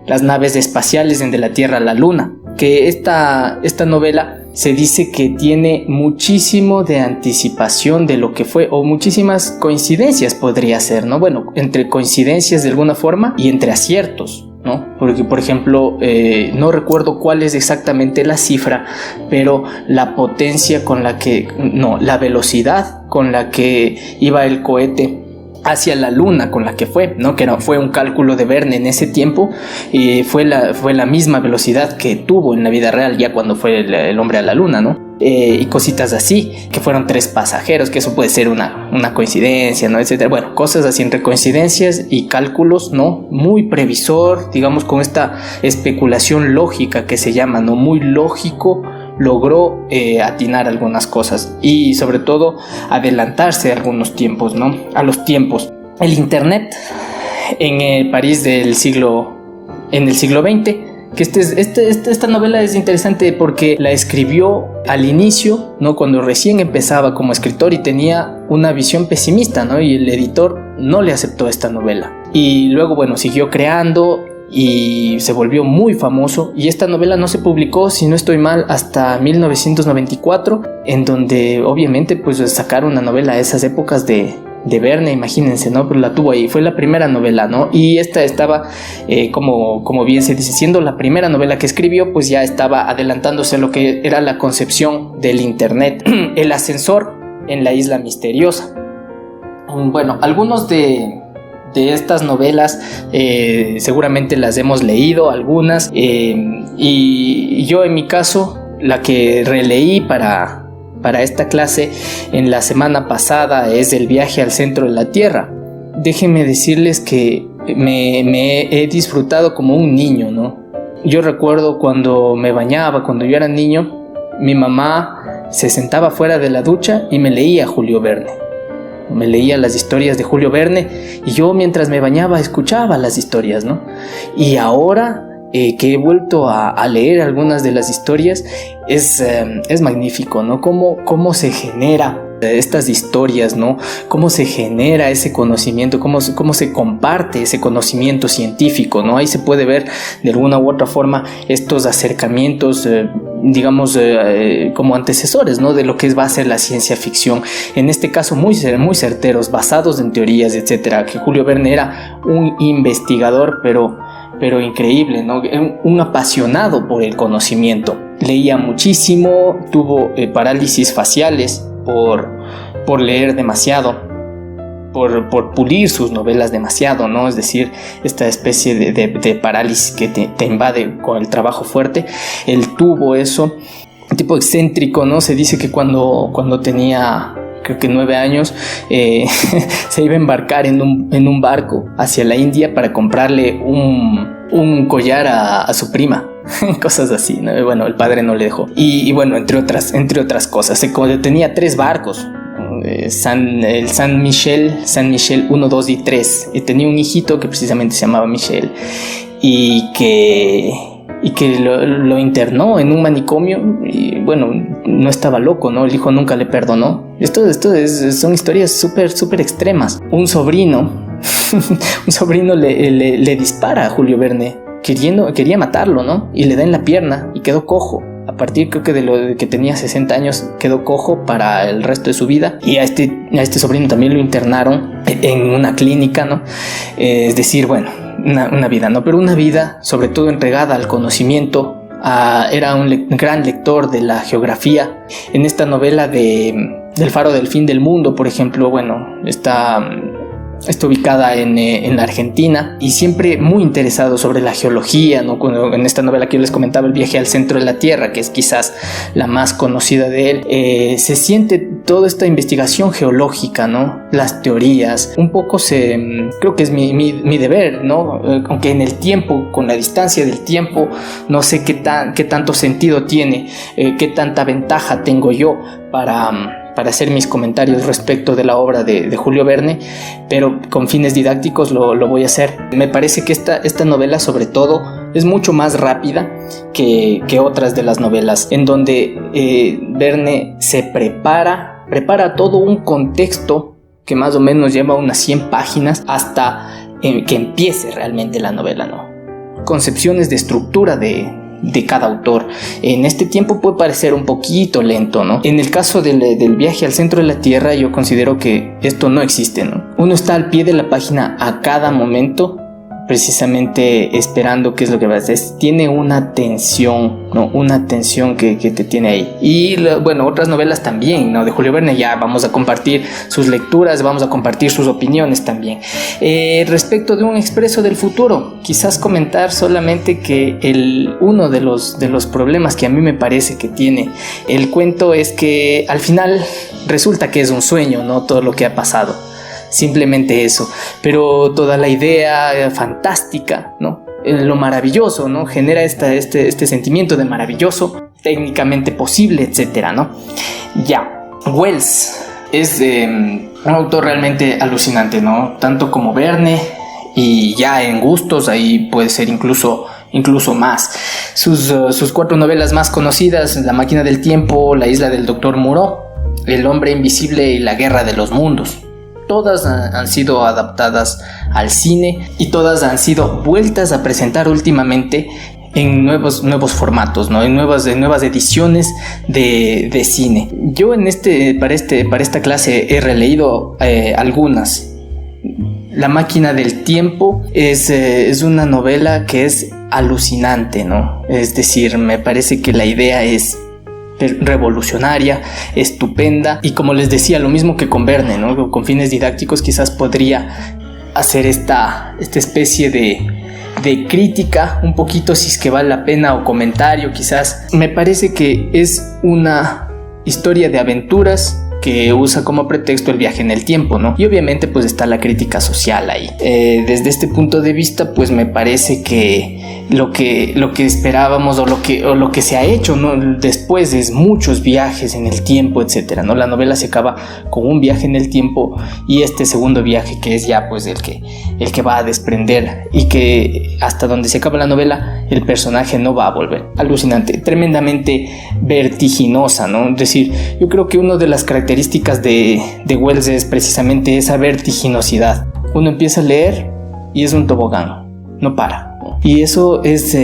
las naves espaciales en De la Tierra a la Luna. Que esta novela se dice que tiene muchísimo de anticipación de lo que fue, o muchísimas coincidencias podría ser, ¿no? Bueno, entre coincidencias de alguna forma y entre aciertos, ¿no? Porque, por ejemplo, no recuerdo cuál es exactamente la cifra, pero la potencia con la que, la velocidad con la que iba el cohete hacia la luna, con la que fue, ¿no? Que fue un cálculo de Verne en ese tiempo, y fue la misma velocidad que tuvo en la vida real ya cuando fue el hombre a la luna, ¿no? Y cositas así, que fueron 3 pasajeros, que eso puede ser una coincidencia, ¿no? Etcétera. Bueno, cosas así entre coincidencias y cálculos, ¿no? Muy previsor, digamos, con esta especulación lógica que se llama, ¿no? Muy lógico. Logró atinar algunas cosas y sobre todo adelantarse a algunos tiempos, ¿no? A los tiempos. El internet en el París en el siglo XX, que esta novela es interesante porque la escribió al inicio, ¿no? Cuando recién empezaba como escritor y tenía una visión pesimista, ¿no? Y el editor no le aceptó esta novela. Y luego, bueno, siguió creando y se volvió muy famoso, y esta novela no se publicó, si no estoy mal, hasta 1994, en donde obviamente pues sacaron una novela a esas épocas de Verne, imagínense, ¿no? Pero la tuvo ahí, fue la primera novela, ¿no? Y esta estaba, como bien se dice, siendo la primera novela que escribió, pues ya estaba adelantándose a lo que era la concepción del internet. El ascensor en la isla misteriosa. Bueno, algunos de estas novelas seguramente las hemos leído, algunas, y yo en mi caso la que releí para esta clase en la semana pasada es El viaje al centro de la Tierra. Déjenme decirles que me he disfrutado como un niño, ¿no? Yo recuerdo cuando me bañaba, cuando yo era niño, mi mamá se sentaba fuera de la ducha y me leía Julio Verne. Me leía las historias de Julio Verne y yo mientras me bañaba escuchaba las historias, ¿no? Y ahora que he vuelto a leer algunas de las historias, es magnífico, ¿no? Cómo se genera estas historias, ¿no? Cómo se genera ese conocimiento, cómo se comparte ese conocimiento científico, ¿no? Ahí se puede ver de alguna u otra forma estos acercamientos, digamos, como antecesores, ¿no? De lo que va a ser la ciencia ficción. En este caso muy certeros, basados en teorías, etcétera. Que Julio Verne era un investigador, pero increíble, ¿no? Un apasionado por el conocimiento. Leía muchísimo, tuvo parálisis faciales por leer demasiado, por pulir sus novelas demasiado, ¿no? Es decir, esta especie de parálisis que te invade con el trabajo fuerte. Él tuvo eso. Un tipo excéntrico, ¿no? Se dice que cuando tenía, creo que 9 años, se iba a embarcar en un barco hacia la India para comprarle un collar a su prima. Cosas así, ¿no? Bueno, el padre no le dejó. Y bueno, entre otras cosas. Tenía 3 barcos. El San Michel 1, 2 y 3. Y tenía un hijito que precisamente se llamaba Michel. Y que lo internó en un manicomio. Y bueno, no estaba loco, ¿no? El hijo nunca le perdonó. Son historias súper extremas. Un sobrino le dispara a Julio Verne. Quería matarlo, ¿no? Y le da en la pierna y quedó cojo. A partir, creo que de que tenía 60 años, quedó cojo para el resto de su vida. Y a este sobrino también lo internaron en una clínica, ¿no? Es decir, bueno, una vida, ¿no? Pero una vida sobre todo entregada al conocimiento. Era un gran lector de la geografía. En esta novela del Faro del Fin del Mundo, por ejemplo, bueno, está ubicada en la Argentina, y siempre muy interesado sobre la geología, ¿no? En esta novela que yo les comentaba, El viaje al centro de la Tierra, que es quizás la más conocida de él, se siente toda esta investigación geológica, ¿no? Las teorías, un poco creo que es mi deber, ¿no? Aunque en el tiempo, con la distancia del tiempo, no sé qué tanto sentido tiene, qué tanta ventaja tengo yo para hacer mis comentarios respecto de la obra de Julio Verne, pero con fines didácticos lo voy a hacer. Me parece que esta novela, sobre todo, es mucho más rápida que otras de las novelas, en donde Verne se prepara todo un contexto que más o menos lleva unas 100 páginas hasta que empiece realmente la novela, ¿no? Concepciones de estructura de cada autor. En este tiempo puede parecer un poquito lento, ¿no? En el caso del viaje al centro de la Tierra, yo considero que esto no existe, ¿no? Uno está al pie de la página a cada momento, precisamente esperando qué es lo que va a hacer. Tiene una tensión, ¿no? Una tensión que te tiene ahí. Y bueno, otras novelas también, ¿no? De Julio Verne, ya vamos a compartir sus lecturas, vamos a compartir sus opiniones también. Respecto de Un expreso del futuro, quizás comentar solamente que uno de los problemas que a mí me parece que tiene el cuento es que al final resulta que es un sueño, ¿no? Todo lo que ha pasado. Simplemente eso, pero toda la idea fantástica, ¿no? Lo maravilloso, ¿no? Genera este sentimiento de maravilloso, técnicamente posible, etcétera, ¿no? Ya, Wells es un autor realmente alucinante, ¿no? Tanto como Verne, y ya en gustos ahí puede ser incluso más. Sus 4 novelas más conocidas: La máquina del tiempo, La isla del doctor Moreau, El hombre invisible y La guerra de los mundos. Todas han sido adaptadas al cine y todas han sido vueltas a presentar últimamente en nuevos formatos, ¿no? En nuevas ediciones de cine. Yo para esta clase he releído algunas. La máquina del tiempo es una novela que es alucinante, ¿no? Es decir, me parece que la idea es revolucionaria, estupenda, y como les decía, lo mismo que con Verne, ¿no? Con fines didácticos quizás podría hacer esta especie de crítica un poquito, si es que vale la pena, o comentario quizás. Me parece que es una historia de aventuras que usa como pretexto el viaje en el tiempo, ¿no? Y obviamente pues está la crítica social ahí. Desde este punto de vista pues me parece que lo que esperábamos o lo que se ha hecho, ¿no? Después de muchos viajes en el tiempo, etcétera, ¿no? La novela se acaba con un viaje en el tiempo y este segundo viaje que es ya pues el que va a desprender, y que hasta donde se acaba la novela el personaje no va a volver. Alucinante, tremendamente vertiginosa, ¿no? Es decir, yo creo que una de las características de Wells es precisamente esa vertiginosidad. Uno empieza a leer y es un tobogán, no para, ¿no? Y eso es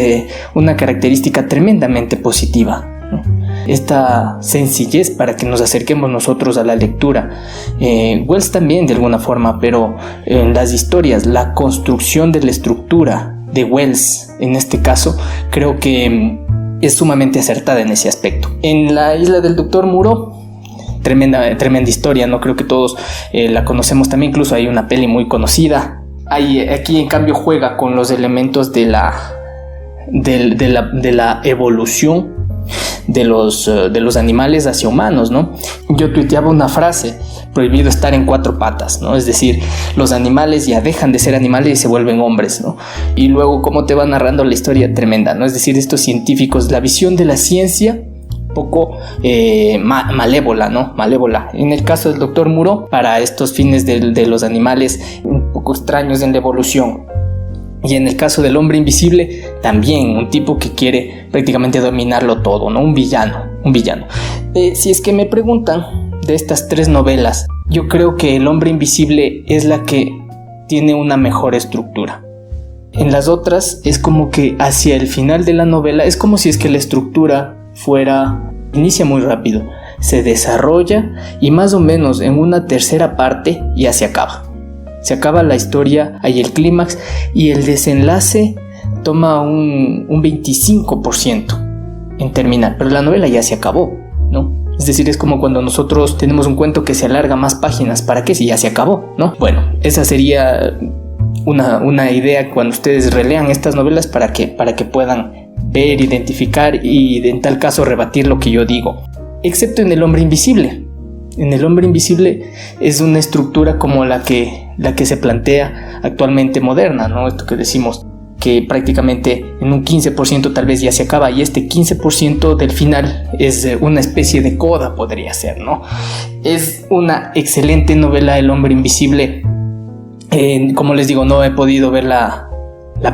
una característica tremendamente positiva, ¿no? Esta sencillez para que nos acerquemos nosotros a la lectura. Wells también de alguna forma, pero en las historias, la construcción de la estructura de Wells en este caso creo que es sumamente acertada en ese aspecto. En La isla del Dr. Moreau, tremenda historia, no creo que todos la conocemos también, incluso hay una peli muy conocida. Aquí en cambio juega con los elementos de la evolución de los animales hacia humanos, ¿no? Yo tuiteaba una frase: prohibido estar en cuatro patas, ¿no? Es decir, los animales ya dejan de ser animales y se vuelven hombres, ¿no? Y luego cómo te va narrando la historia, tremenda, ¿no? Es decir, estos científicos, la visión de la ciencia poco malévola, ¿no? Malévola. En el caso del Dr. Moreau, para estos fines de los animales un poco extraños en la evolución. Y en el caso del hombre invisible, también un tipo que quiere prácticamente dominarlo todo, ¿no? Un villano. Si es que me preguntan de estas tres novelas, yo creo que El hombre invisible es la que tiene una mejor estructura. En las otras es como que hacia el final de la novela es como si es que la estructura inicia muy rápido, se desarrolla y más o menos en una tercera parte ya se acaba. Se acaba la historia, hay el clímax y el desenlace toma un 25% en terminar, pero la novela ya se acabó, ¿no? Es decir, es como cuando nosotros tenemos un cuento que se alarga más páginas. ¿Para qué? Si ya se acabó, ¿no? Bueno, esa sería una idea cuando ustedes relean estas novelas para que puedan ver, identificar y en tal caso rebatir lo que yo digo. Excepto en El hombre invisible. En El hombre invisible es una estructura como la que se plantea actualmente moderna, ¿no? Esto que decimos, que prácticamente en un 15% tal vez ya se acaba, y este 15% del final es una especie de coda, podría ser, ¿no? Es una excelente novela El hombre invisible. Como les digo, no he podido ver la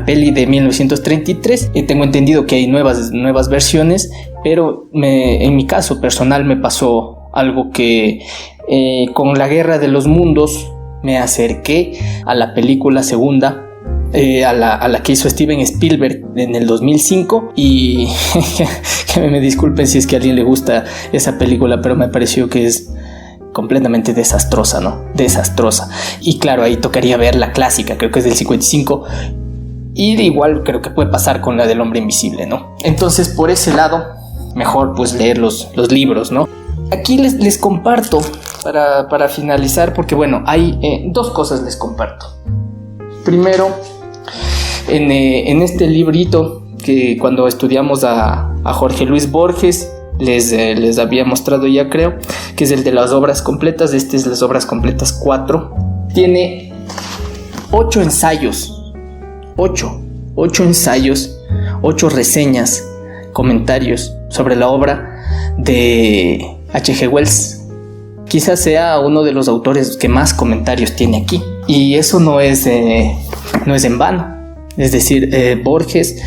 peli de 1933. Tengo entendido que hay nuevas versiones, pero en mi caso personal me pasó algo que con La Guerra de los Mundos me acerqué a la película segunda, a la que hizo Steven Spielberg en el 2005, y que me disculpen si es que a alguien le gusta esa película, pero me pareció que es completamente desastrosa, ¿no? Desastrosa. Y claro, ahí tocaría ver la clásica, creo que es del 55, y igual creo que puede pasar con la del hombre invisible, ¿no? Entonces, por ese lado, mejor pues leer los libros, ¿no? Aquí les comparto para finalizar, porque bueno, hay dos cosas les comparto. Primero, en este librito que cuando estudiamos a Jorge Luis Borges les había mostrado ya, creo, que es el de las obras completas. Este es las obras completas 4. Tiene 8 ensayos, 8 ensayos, 8 reseñas, comentarios sobre la obra de H.G. Wells. Quizás sea uno de los autores que más comentarios tiene aquí, y eso no es en vano. Es decir, Borges,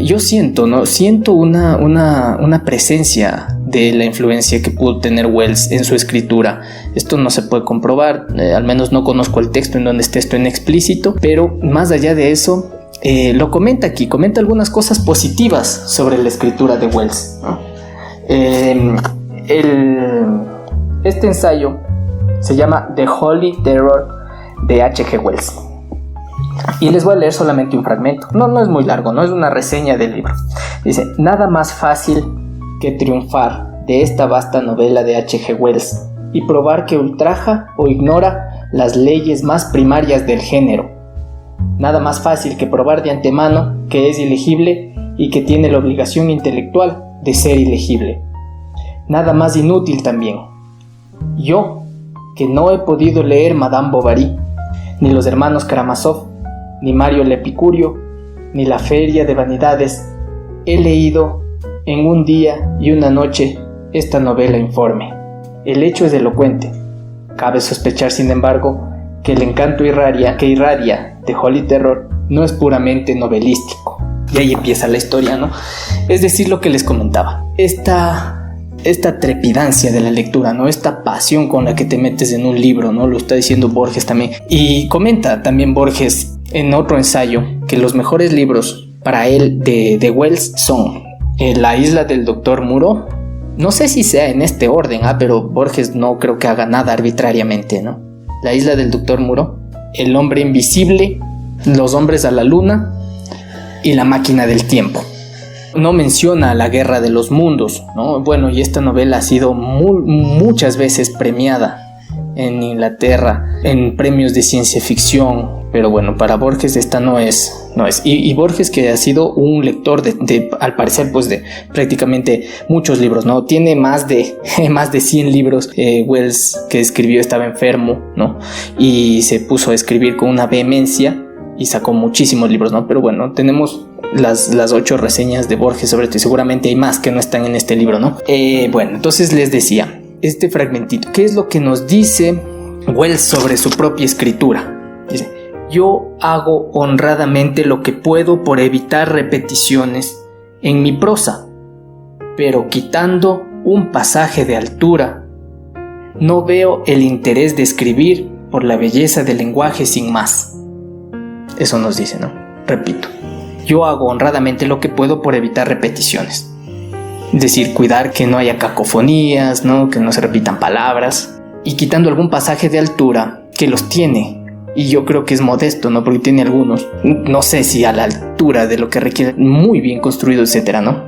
yo siento una presencia de la influencia que pudo tener Wells en su escritura. Esto no se puede comprobar, al menos no conozco el texto en donde esté esto en explícito, pero más allá de eso, lo comenta aquí, comenta algunas cosas positivas sobre la escritura de Wells, ¿no? Este ensayo se llama The Holy Terror de H.G. Wells, y les voy a leer solamente un fragmento. No es muy largo, no es una reseña del libro. Dice: nada más fácil que triunfar de esta vasta novela de H.G. Wells y probar que ultraja o ignora las leyes más primarias del género. Nada más fácil que probar de antemano que es ilegible y que tiene la obligación intelectual de ser ilegible. Nada más inútil también. Yo, que no he podido leer Madame Bovary, ni los hermanos Karamazov, ni Mario el Epicurio, ni la Feria de Vanidades, he leído en un día y una noche esta novela informe. El hecho es elocuente. Cabe sospechar, sin embargo, que el encanto que irradia de Holy Terror no es puramente novelístico. Y ahí empieza la historia, ¿no? Es decir, lo que les comentaba. Esta trepidancia de la lectura, ¿no? Esta pasión con la que te metes en un libro, ¿no? Lo está diciendo Borges también. Y comenta también Borges en otro ensayo que los mejores libros para él de Wells son La isla del Dr. Moreau. No sé si sea en este orden, pero Borges no creo que haga nada arbitrariamente, ¿no? La isla del Dr. Moreau, El hombre invisible, Los hombres a la luna y La máquina del tiempo. No menciona La guerra de los mundos, ¿no? Bueno, y esta novela ha sido muchas veces premiada en Inglaterra en premios de ciencia ficción, pero bueno, para Borges esta no es. Y Borges, que ha sido un lector al parecer, pues de prácticamente muchos libros, ¿no? Tiene más de 100 libros. Wells, que escribió, estaba enfermo, ¿no? Y se puso a escribir con una vehemencia y sacó muchísimos libros, ¿no? Pero bueno, tenemos las 8 reseñas de Borges sobre esto, y seguramente hay más que no están en este libro, ¿no? Bueno, entonces les decía, este fragmentito, ¿qué es lo que nos dice Wells sobre su propia escritura? Dice: yo hago honradamente lo que puedo por evitar repeticiones en mi prosa, pero quitando un pasaje de altura, no veo el interés de escribir por la belleza del lenguaje sin más. Eso nos dice, ¿no? Repito, yo hago honradamente lo que puedo por evitar repeticiones. Es decir, cuidar que no haya cacofonías, ¿no? Que no se repitan palabras, y quitando algún pasaje de altura que los tiene. Y yo creo que es modesto, ¿no? Porque tiene algunos, no sé si a la altura de lo que requiere, muy bien construido, etcétera, ¿no?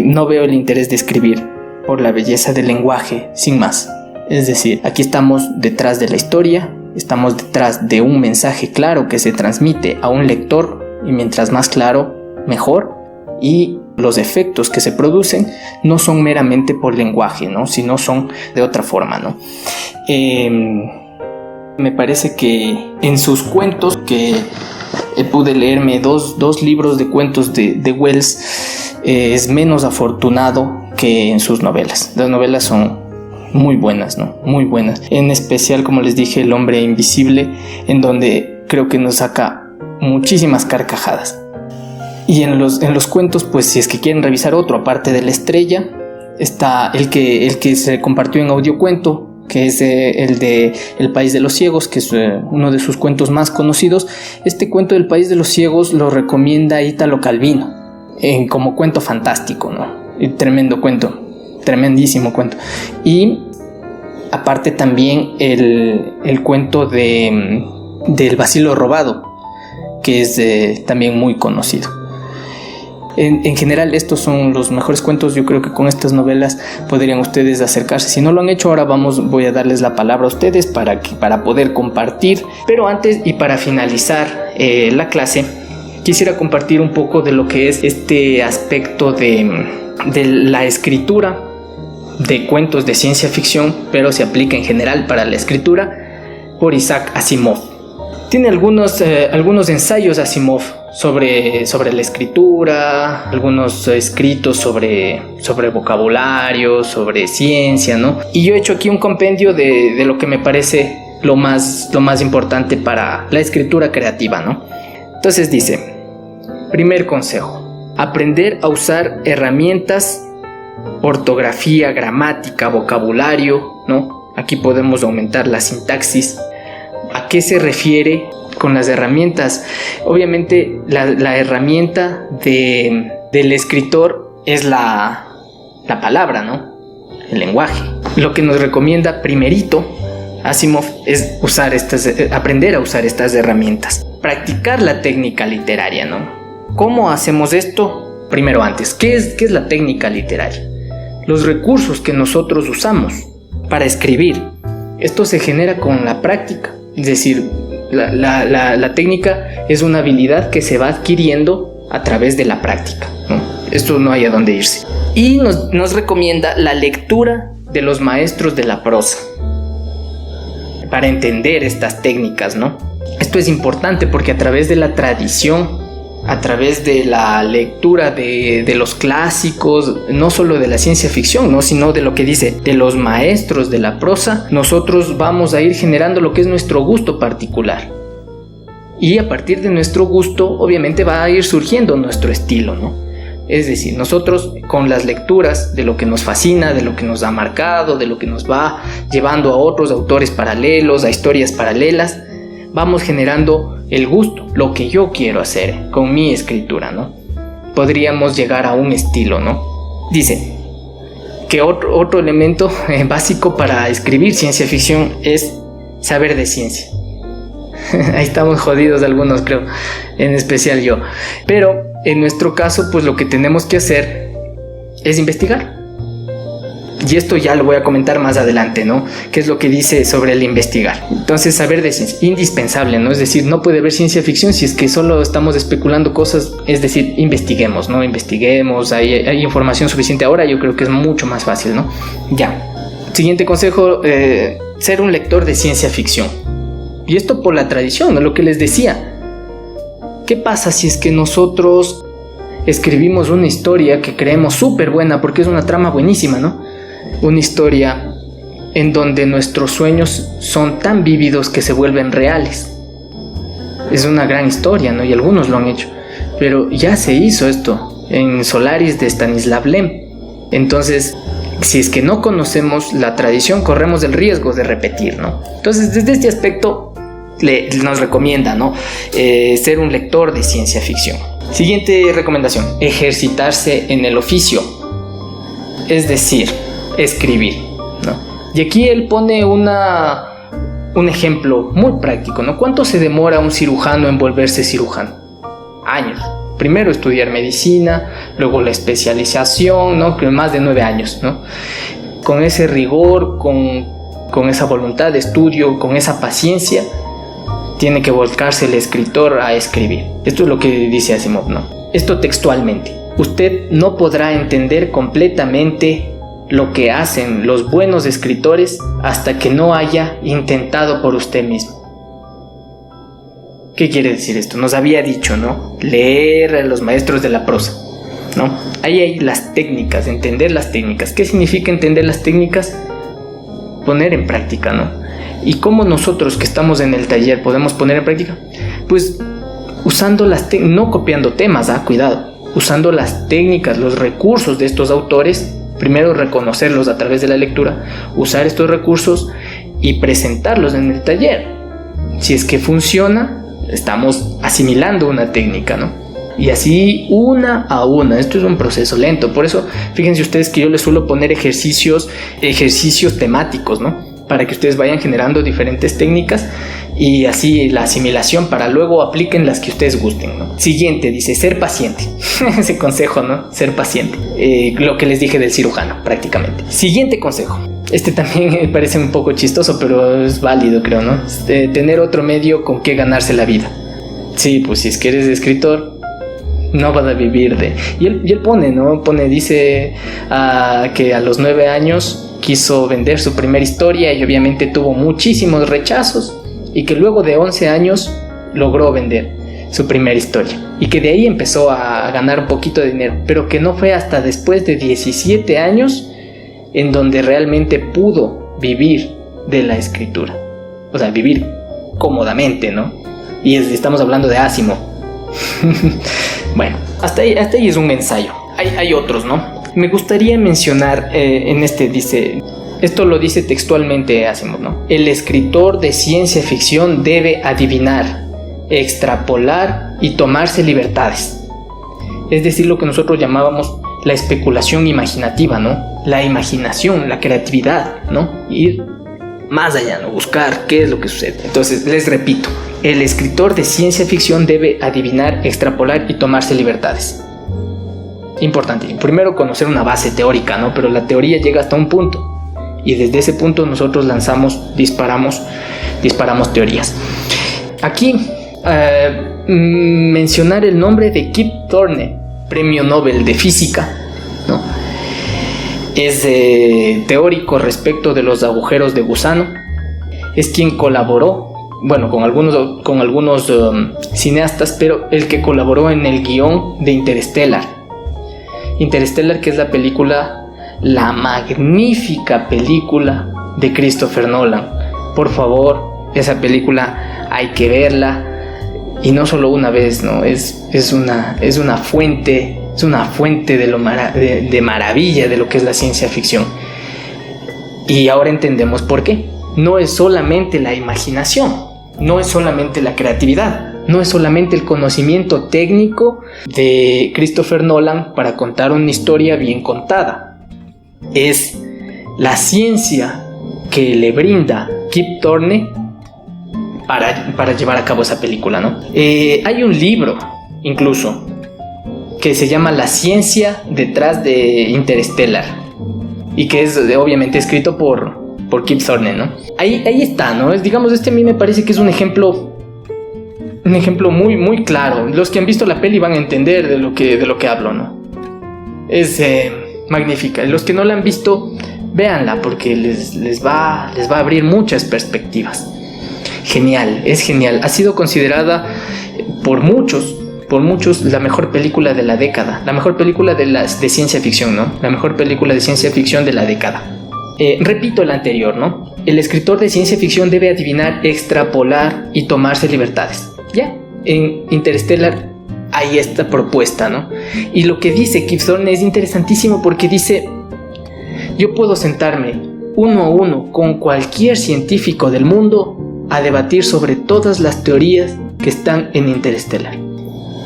No veo el interés de escribir por la belleza del lenguaje sin más. Es decir, aquí estamos detrás de la historia, estamos detrás de un mensaje claro que se transmite a un lector, y mientras más claro, mejor. Y los efectos que se producen no son meramente por lenguaje, ¿no? Sino son de otra forma, ¿no? Me parece que en sus cuentos, que pude leerme dos libros de cuentos de Wells, es menos afortunado que en sus novelas. Las novelas son muy buenas, ¿no? Muy buenas. En especial, como les dije, El hombre invisible, en donde creo que nos saca muchísimas carcajadas. Y en los cuentos, pues si es que quieren revisar otro, aparte de La estrella, está el que se compartió en audiocuento, que es el de El país de los ciegos, que es uno de sus cuentos más conocidos. Este cuento del país de los ciegos lo recomienda Italo Calvino como cuento fantástico, ¿no? Y tremendo cuento, tremendísimo cuento. Y aparte también el cuento del vacilo robado, que es también muy conocido. En general, estos son los mejores cuentos. Yo creo que con estas novelas podrían ustedes acercarse. Si no lo han hecho, ahora voy a darles la palabra a ustedes para poder compartir. Pero antes, y para finalizar la clase, quisiera compartir un poco de lo que es este aspecto de la escritura de cuentos de ciencia ficción, pero se aplica en general para la escritura, por Isaac Asimov. Tiene algunos ensayos Asimov sobre la escritura, algunos escritos sobre vocabulario, sobre ciencia, ¿no? Y yo he hecho aquí un compendio de lo que me parece lo más importante para la escritura creativa, ¿no? Entonces dice: primer consejo, aprender a usar herramientas, ortografía, gramática, vocabulario, ¿no? Aquí podemos aumentar la sintaxis. ¿A qué se refiere con las herramientas? Obviamente la herramienta del escritor es la palabra, ¿no? El lenguaje. Lo que nos recomienda primerito Asimov es aprender a usar estas herramientas. Practicar la técnica literaria, ¿no? ¿Cómo hacemos esto? Primero, antes, ¿qué es la técnica literaria? Los recursos que nosotros usamos para escribir. Esto se genera con la práctica. Es decir, la técnica es una habilidad que se va adquiriendo a través de la práctica, ¿no? Esto no hay a dónde irse. Y nos recomienda la lectura de los maestros de la prosa. para entender estas técnicas, ¿no? Esto es importante porque a través de la tradición, a través de la lectura de los clásicos, no solo de la ciencia ficción, ¿no? Sino de lo que dice de los maestros de la prosa, nosotros vamos a ir generando lo que es nuestro gusto particular. Y a partir de nuestro gusto, obviamente va a ir surgiendo nuestro estilo, ¿no? Es decir, nosotros con las lecturas de lo que nos fascina, de lo que nos ha marcado, de lo que nos va llevando a otros autores paralelos, a historias paralelas, vamos generando el gusto, lo que yo quiero hacer con mi escritura, ¿no? Podríamos llegar a un estilo, ¿no? Dice que otro elemento básico para escribir ciencia ficción es saber de ciencia. Ahí estamos jodidos algunos, creo, en especial yo. Pero en nuestro caso, pues lo que tenemos que hacer es investigar. Y esto ya lo voy a comentar más adelante, ¿no? ¿Qué es lo que dice sobre el investigar? Entonces, saber de ciencia, indispensable, ¿no? Es decir, no puede haber ciencia ficción si es que solo estamos especulando cosas. Es decir, investiguemos, ¿no? Investiguemos, hay información suficiente ahora, yo creo que es mucho más fácil, ¿no? Ya. Siguiente consejo, ser un lector de ciencia ficción. Y esto por la tradición, ¿no? Lo que les decía. ¿Qué pasa si es que nosotros escribimos una historia que creemos súper buena, porque es una trama buenísima, ¿no? Una historia en donde nuestros sueños son tan vívidos que se vuelven reales. Es una gran historia, ¿no? Y algunos lo han hecho. Pero ya se hizo esto en Solaris de Stanislav Lem. Entonces, si es que no conocemos la tradición, corremos el riesgo de repetir, ¿no? Entonces, desde este aspecto, nos recomienda, ¿no? Ser un lector de ciencia ficción. Siguiente recomendación: ejercitarse en el oficio. Es decir, escribir, ¿no? Y aquí él pone un ejemplo muy práctico, ¿no? ¿Cuánto se demora un cirujano en volverse cirujano? Años. Primero estudiar medicina, luego la especialización, ¿no? Que más de 9 años, ¿no? Con ese rigor, con esa voluntad de estudio, con esa paciencia, tiene que volcarse el escritor a escribir. Esto es lo que dice Asimov, ¿no? Esto textualmente. Usted no podrá entender completamente lo que hacen los buenos escritores hasta que no haya intentado por usted mismo. ¿Qué quiere decir esto? Nos había dicho, ¿no? Leer a los maestros de la prosa, ¿no? Ahí hay las técnicas, entender las técnicas. ¿Qué significa entender las técnicas? Poner en práctica, ¿no? ¿Y cómo nosotros que estamos en el taller podemos poner en práctica? Pues usando no copiando temas, cuidado, usando las técnicas, los recursos de estos autores. Primero reconocerlos a través de la lectura, usar estos recursos y presentarlos en el taller. Si es que funciona, estamos asimilando una técnica, ¿no? Y así una a una. Esto es un proceso lento. Por eso, fíjense ustedes que yo les suelo poner ejercicios temáticos, ¿no? Para que ustedes vayan generando diferentes técnicas y así la asimilación para luego apliquen las que ustedes gusten, ¿no? Siguiente, dice ser paciente. Ese consejo, ¿no? Ser paciente. Lo que les dije del cirujano, prácticamente. Siguiente consejo. Este también me parece un poco chistoso, pero es válido, creo, ¿no? Tener otro medio con que ganarse la vida. Sí, pues si es que eres escritor, no vas a vivir de... Y él pone, ¿no? Dice que a los 9 años quiso vender su primera historia y obviamente tuvo muchísimos rechazos, y que luego de 11 años logró vender su primera historia y que de ahí empezó a ganar un poquito de dinero, pero que no fue hasta después de 17 años en donde realmente pudo vivir de la escritura, o sea, vivir cómodamente, ¿no? Y estamos hablando de Asimov. Bueno, hasta ahí es un ensayo. Hay otros, ¿no? Me gustaría mencionar dice, esto lo dice textualmente Asimov, ¿no? El escritor de ciencia ficción debe adivinar, extrapolar y tomarse libertades. Es decir, lo que nosotros llamábamos la especulación imaginativa, ¿no? La imaginación, la creatividad, ¿no? Ir más allá, ¿no? Buscar qué es lo que sucede. Entonces, les repito, el escritor de ciencia ficción debe adivinar, extrapolar y tomarse libertades. Importante. Primero conocer una base teórica, ¿no? Pero la teoría llega hasta un punto y desde ese punto nosotros disparamos teorías. Aquí mencionar el nombre de Kip Thorne, premio Nobel de física, ¿no? Es teórico respecto de los agujeros de gusano es quien colaboró, bueno, con algunos cineastas, pero el que colaboró en el guión de Interstellar. Interstellar, que es la magnífica película de Christopher Nolan. Por favor, esa película hay que verla, y no solo una vez, ¿no? Es una fuente de maravilla de lo que es la ciencia ficción. Y ahora entendemos por qué. No es solamente la imaginación, no es solamente la creatividad, no es solamente el conocimiento técnico de Christopher Nolan para contar una historia bien contada. Es la ciencia que le brinda Kip Thorne para llevar a cabo esa película, ¿no? Hay un libro, incluso, que se llama La ciencia detrás de Interstellar, y que es obviamente escrito por Kip Thorne, ¿no? Ahí está, ¿no? Digamos, a mí me parece que es un ejemplo muy, muy claro. Los que han visto la peli van a entender de lo que hablo, ¿no? Es magnífica. Los que no la han visto, véanla, porque les va a abrir muchas perspectivas. Genial, es genial. Ha sido considerada por muchos la mejor película de la década, la mejor película de ciencia ficción, ¿no? La mejor película de ciencia ficción de la década. Repito el anterior, ¿no? El escritor de ciencia ficción debe adivinar, extrapolar y tomarse libertades. Ya, en Interstellar hay esta propuesta, ¿no? Y lo que dice Kip Thorne es interesantísimo, porque dice: yo puedo sentarme uno a uno con cualquier científico del mundo a debatir sobre todas las teorías que están en Interstellar.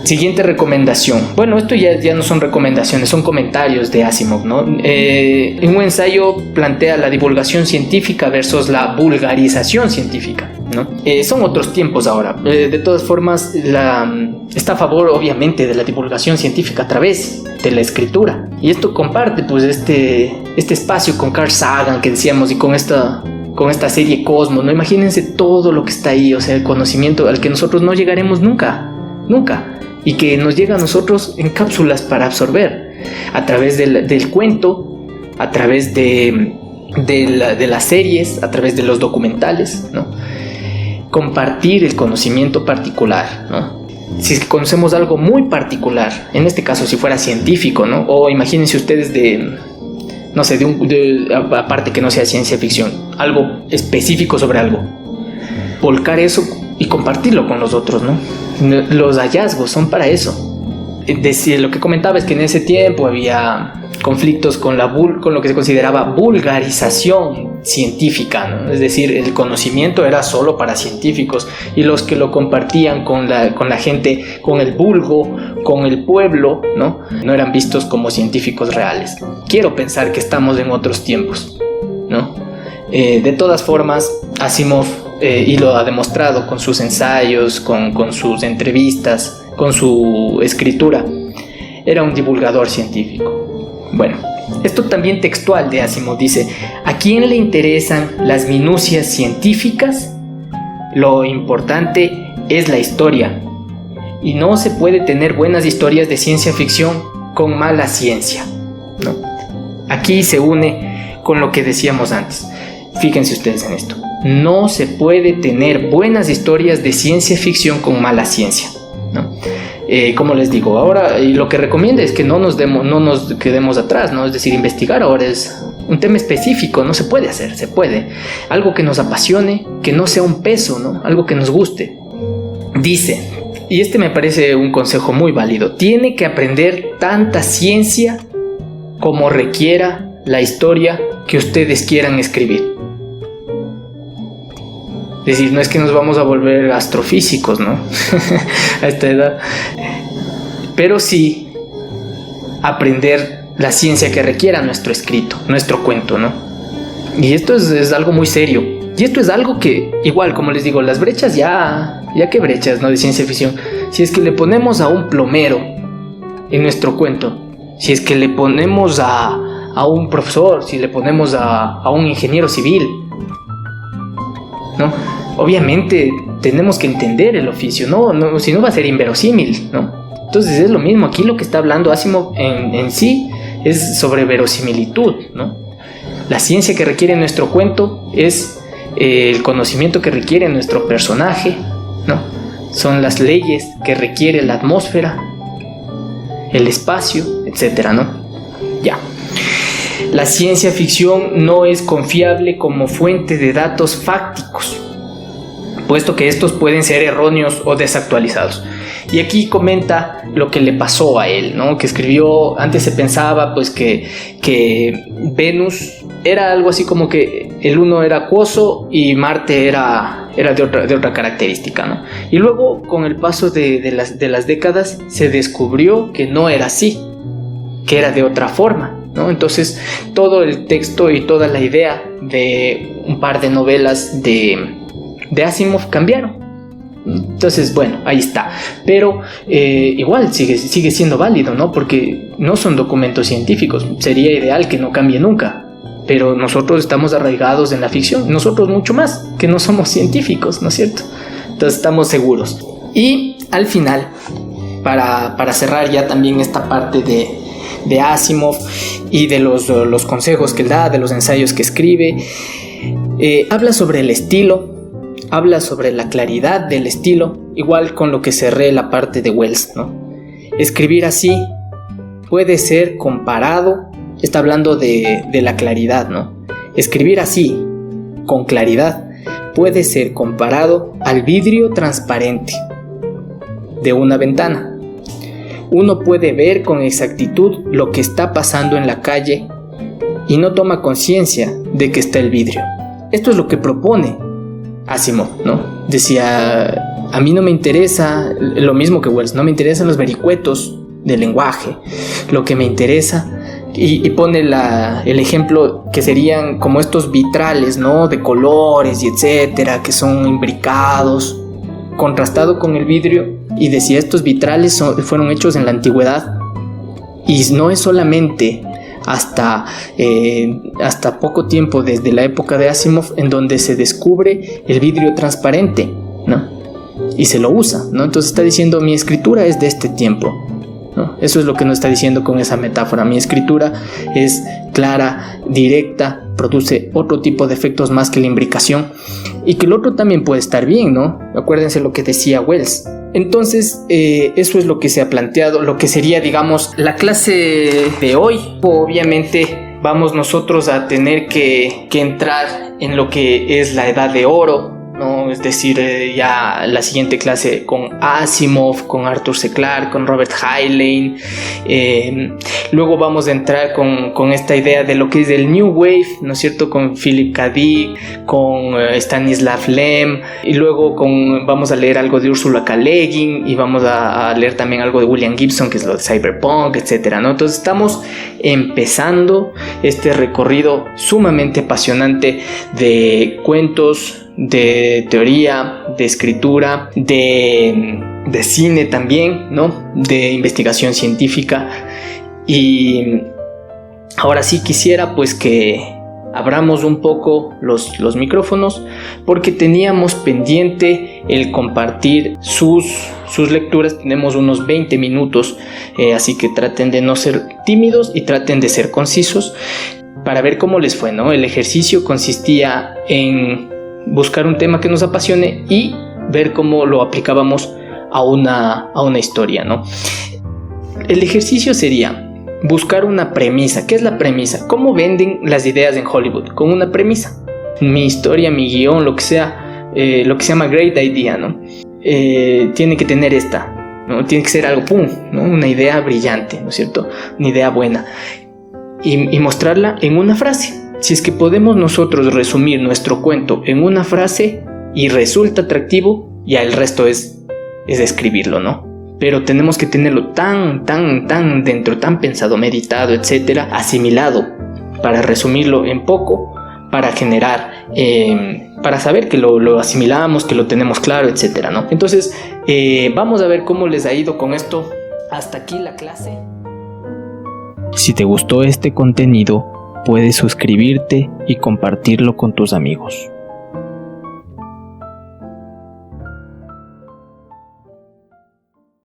Siguiente recomendación. Bueno, esto ya no son recomendaciones, son comentarios de Asimov, ¿no? En un ensayo plantea la divulgación científica versus la vulgarización científica, ¿no? Son otros tiempos ahora. De todas formas, está a favor, obviamente, de la divulgación científica a través de la escritura. Y esto comparte, pues, este espacio con Carl Sagan, que decíamos, y con esta serie Cosmos, ¿no? Imagínense todo lo que está ahí, o sea, el conocimiento al que nosotros no llegaremos nunca, y que nos llega a nosotros en cápsulas para absorber, a través del cuento, a través de las series, a través de los documentales, ¿no? Compartir el conocimiento particular, ¿no? Si conocemos algo muy particular, en este caso si fuera científico, ¿no? O imagínense ustedes aparte que no sea ciencia ficción, algo específico sobre algo, volcar eso y compartirlo con los otros, ¿no? Los hallazgos son para eso. Lo que comentaba es que en ese tiempo había conflictos con lo que se consideraba vulgarización científica, ¿no? Es decir, el conocimiento era solo para científicos, y los que lo compartían con la gente, con el vulgo, con el pueblo, ¿no? No eran vistos como científicos reales. Quiero pensar que estamos en otros tiempos, ¿no? De todas formas, Asimov, y lo ha demostrado con sus ensayos, con sus entrevistas, con su escritura, era un divulgador científico. Bueno, esto también textual de Asimov dice: ¿a quién le interesan las minucias científicas? Lo importante es la historia, y no se puede tener buenas historias de ciencia ficción con mala ciencia, ¿no? Aquí se une con lo que decíamos antes. Fíjense ustedes en esto: no se puede tener buenas historias de ciencia ficción con mala ciencia, ¿no? Como les digo, ahora, y lo que recomiendo es que no nos quedemos atrás, ¿no? Es decir, investigar ahora es un tema específico, no se puede hacer, se puede. Algo que nos apasione, que no sea un peso, ¿no? Algo que nos guste. Dice, y me parece un consejo muy válido: tiene que aprender tanta ciencia como requiera la historia que ustedes quieran escribir. Es decir, no es que nos vamos a volver astrofísicos, ¿no? A esta edad. Pero sí aprender la ciencia que requiera nuestro escrito, nuestro cuento, ¿no? Y esto es algo muy serio. Y esto es algo que, igual, como les digo, las brechas ya que brechas, ¿no? De ciencia ficción. Si es que le ponemos a un plomero en nuestro cuento, si es que le ponemos a un profesor, si le ponemos a un ingeniero civil, ¿no? Obviamente tenemos que entender el oficio, no, si no va a ser inverosímil, ¿no? Entonces es lo mismo, aquí lo que está hablando Asimov en sí es sobre verosimilitud, ¿no? La ciencia que requiere nuestro cuento es el conocimiento que requiere nuestro personaje, ¿no? Son las leyes que requiere la atmósfera, el espacio, etcétera, ¿no? Ya. La ciencia ficción no es confiable como fuente de datos fácticos, puesto que estos pueden ser erróneos o desactualizados. Y aquí comenta lo que le pasó a él, ¿no? Que escribió, antes se pensaba pues que Venus era algo así como que el uno era acuoso y Marte era de otra característica, ¿no? Y luego con el paso de las décadas se descubrió que no era así, que era de otra forma, ¿no? Entonces todo el texto y toda la idea de un par de novelas de Asimov cambiaron. Entonces, bueno, ahí está. Pero igual sigue siendo válido, ¿no? Porque no son documentos científicos. Sería ideal que no cambie nunca. Pero nosotros estamos arraigados en la ficción. Nosotros mucho más, que no somos científicos, ¿no es cierto? Entonces estamos seguros. Y al final, para cerrar ya también esta parte de Asimov y de los consejos que él da, de los ensayos que escribe, habla sobre el estilo. Habla sobre la claridad del estilo, igual con lo que cerré la parte de Wells, ¿no? Escribir así puede ser comparado, está hablando de la claridad, ¿no? Escribir así, con claridad, puede ser comparado al vidrio transparente de una ventana. Uno puede ver con exactitud lo que está pasando en la calle y no toma conciencia de que está el vidrio. Esto es lo que propone Asimov, ¿no? Decía, a mí no me interesa, lo mismo que Wells, no me interesan los vericuetos del lenguaje, lo que me interesa, y pone el ejemplo que serían como estos vitrales, ¿no? De colores y etcétera, que son imbricados, contrastado con el vidrio, y decía, estos vitrales fueron hechos en la antigüedad, y no es solamente hasta poco tiempo desde la época de Asimov en donde se descubre el vidrio transparente, ¿no? Y se lo usa, ¿no? Entonces está diciendo, mi escritura es de este tiempo, ¿no? Eso es lo que nos está diciendo con esa metáfora. Mi escritura es clara, directa, produce otro tipo de efectos más que la imbricación, y que el otro también puede estar bien, ¿no? Acuérdense lo que decía Wells. Entonces, eso es lo que se ha planteado, lo que sería, digamos, la clase de hoy. Obviamente vamos nosotros a tener que entrar en lo que es la edad de oro, ¿no? Es decir, ya la siguiente clase con Asimov, con Arthur C. Clarke, con Robert Heinlein. Luego vamos a entrar con esta idea de lo que es el New Wave, ¿no es cierto? Con Philip K. Dick, con Stanislav Lem. Y luego vamos a leer algo de Ursula K. Le Guin, y vamos a leer también algo de William Gibson, que es lo de Cyberpunk, etcétera, ¿no? Entonces estamos empezando este recorrido sumamente apasionante de cuentos, de teoría, de escritura, de cine también, ¿no? De investigación científica. Y ahora sí quisiera pues que abramos un poco los micrófonos, porque teníamos pendiente el compartir sus lecturas. Tenemos unos 20 minutos, así que traten de no ser tímidos y traten de ser concisos para ver cómo les fue, ¿no? El ejercicio consistía en buscar un tema que nos apasione y ver cómo lo aplicábamos a una historia, ¿no? El ejercicio sería buscar una premisa. ¿Qué es la premisa? ¿Cómo venden las ideas en Hollywood? Con una premisa. Mi historia, mi guión, lo que sea, lo que se llama great idea, ¿no? Tiene que tener esta, ¿no? Tiene que ser algo, ¡pum!, ¿no? Una idea brillante, ¿no es cierto? Una idea buena. Y mostrarla en una frase. Si es que podemos nosotros resumir nuestro cuento en una frase y resulta atractivo, ya el resto es escribirlo, ¿no? Pero tenemos que tenerlo tan dentro, tan pensado, meditado, etcétera, asimilado, para resumirlo en poco, para generar, para saber que lo asimilamos, que lo tenemos claro, etcétera, ¿no? Entonces, vamos a ver cómo les ha ido con esto. Hasta aquí la clase. Si te gustó este contenido, puedes suscribirte y compartirlo con tus amigos.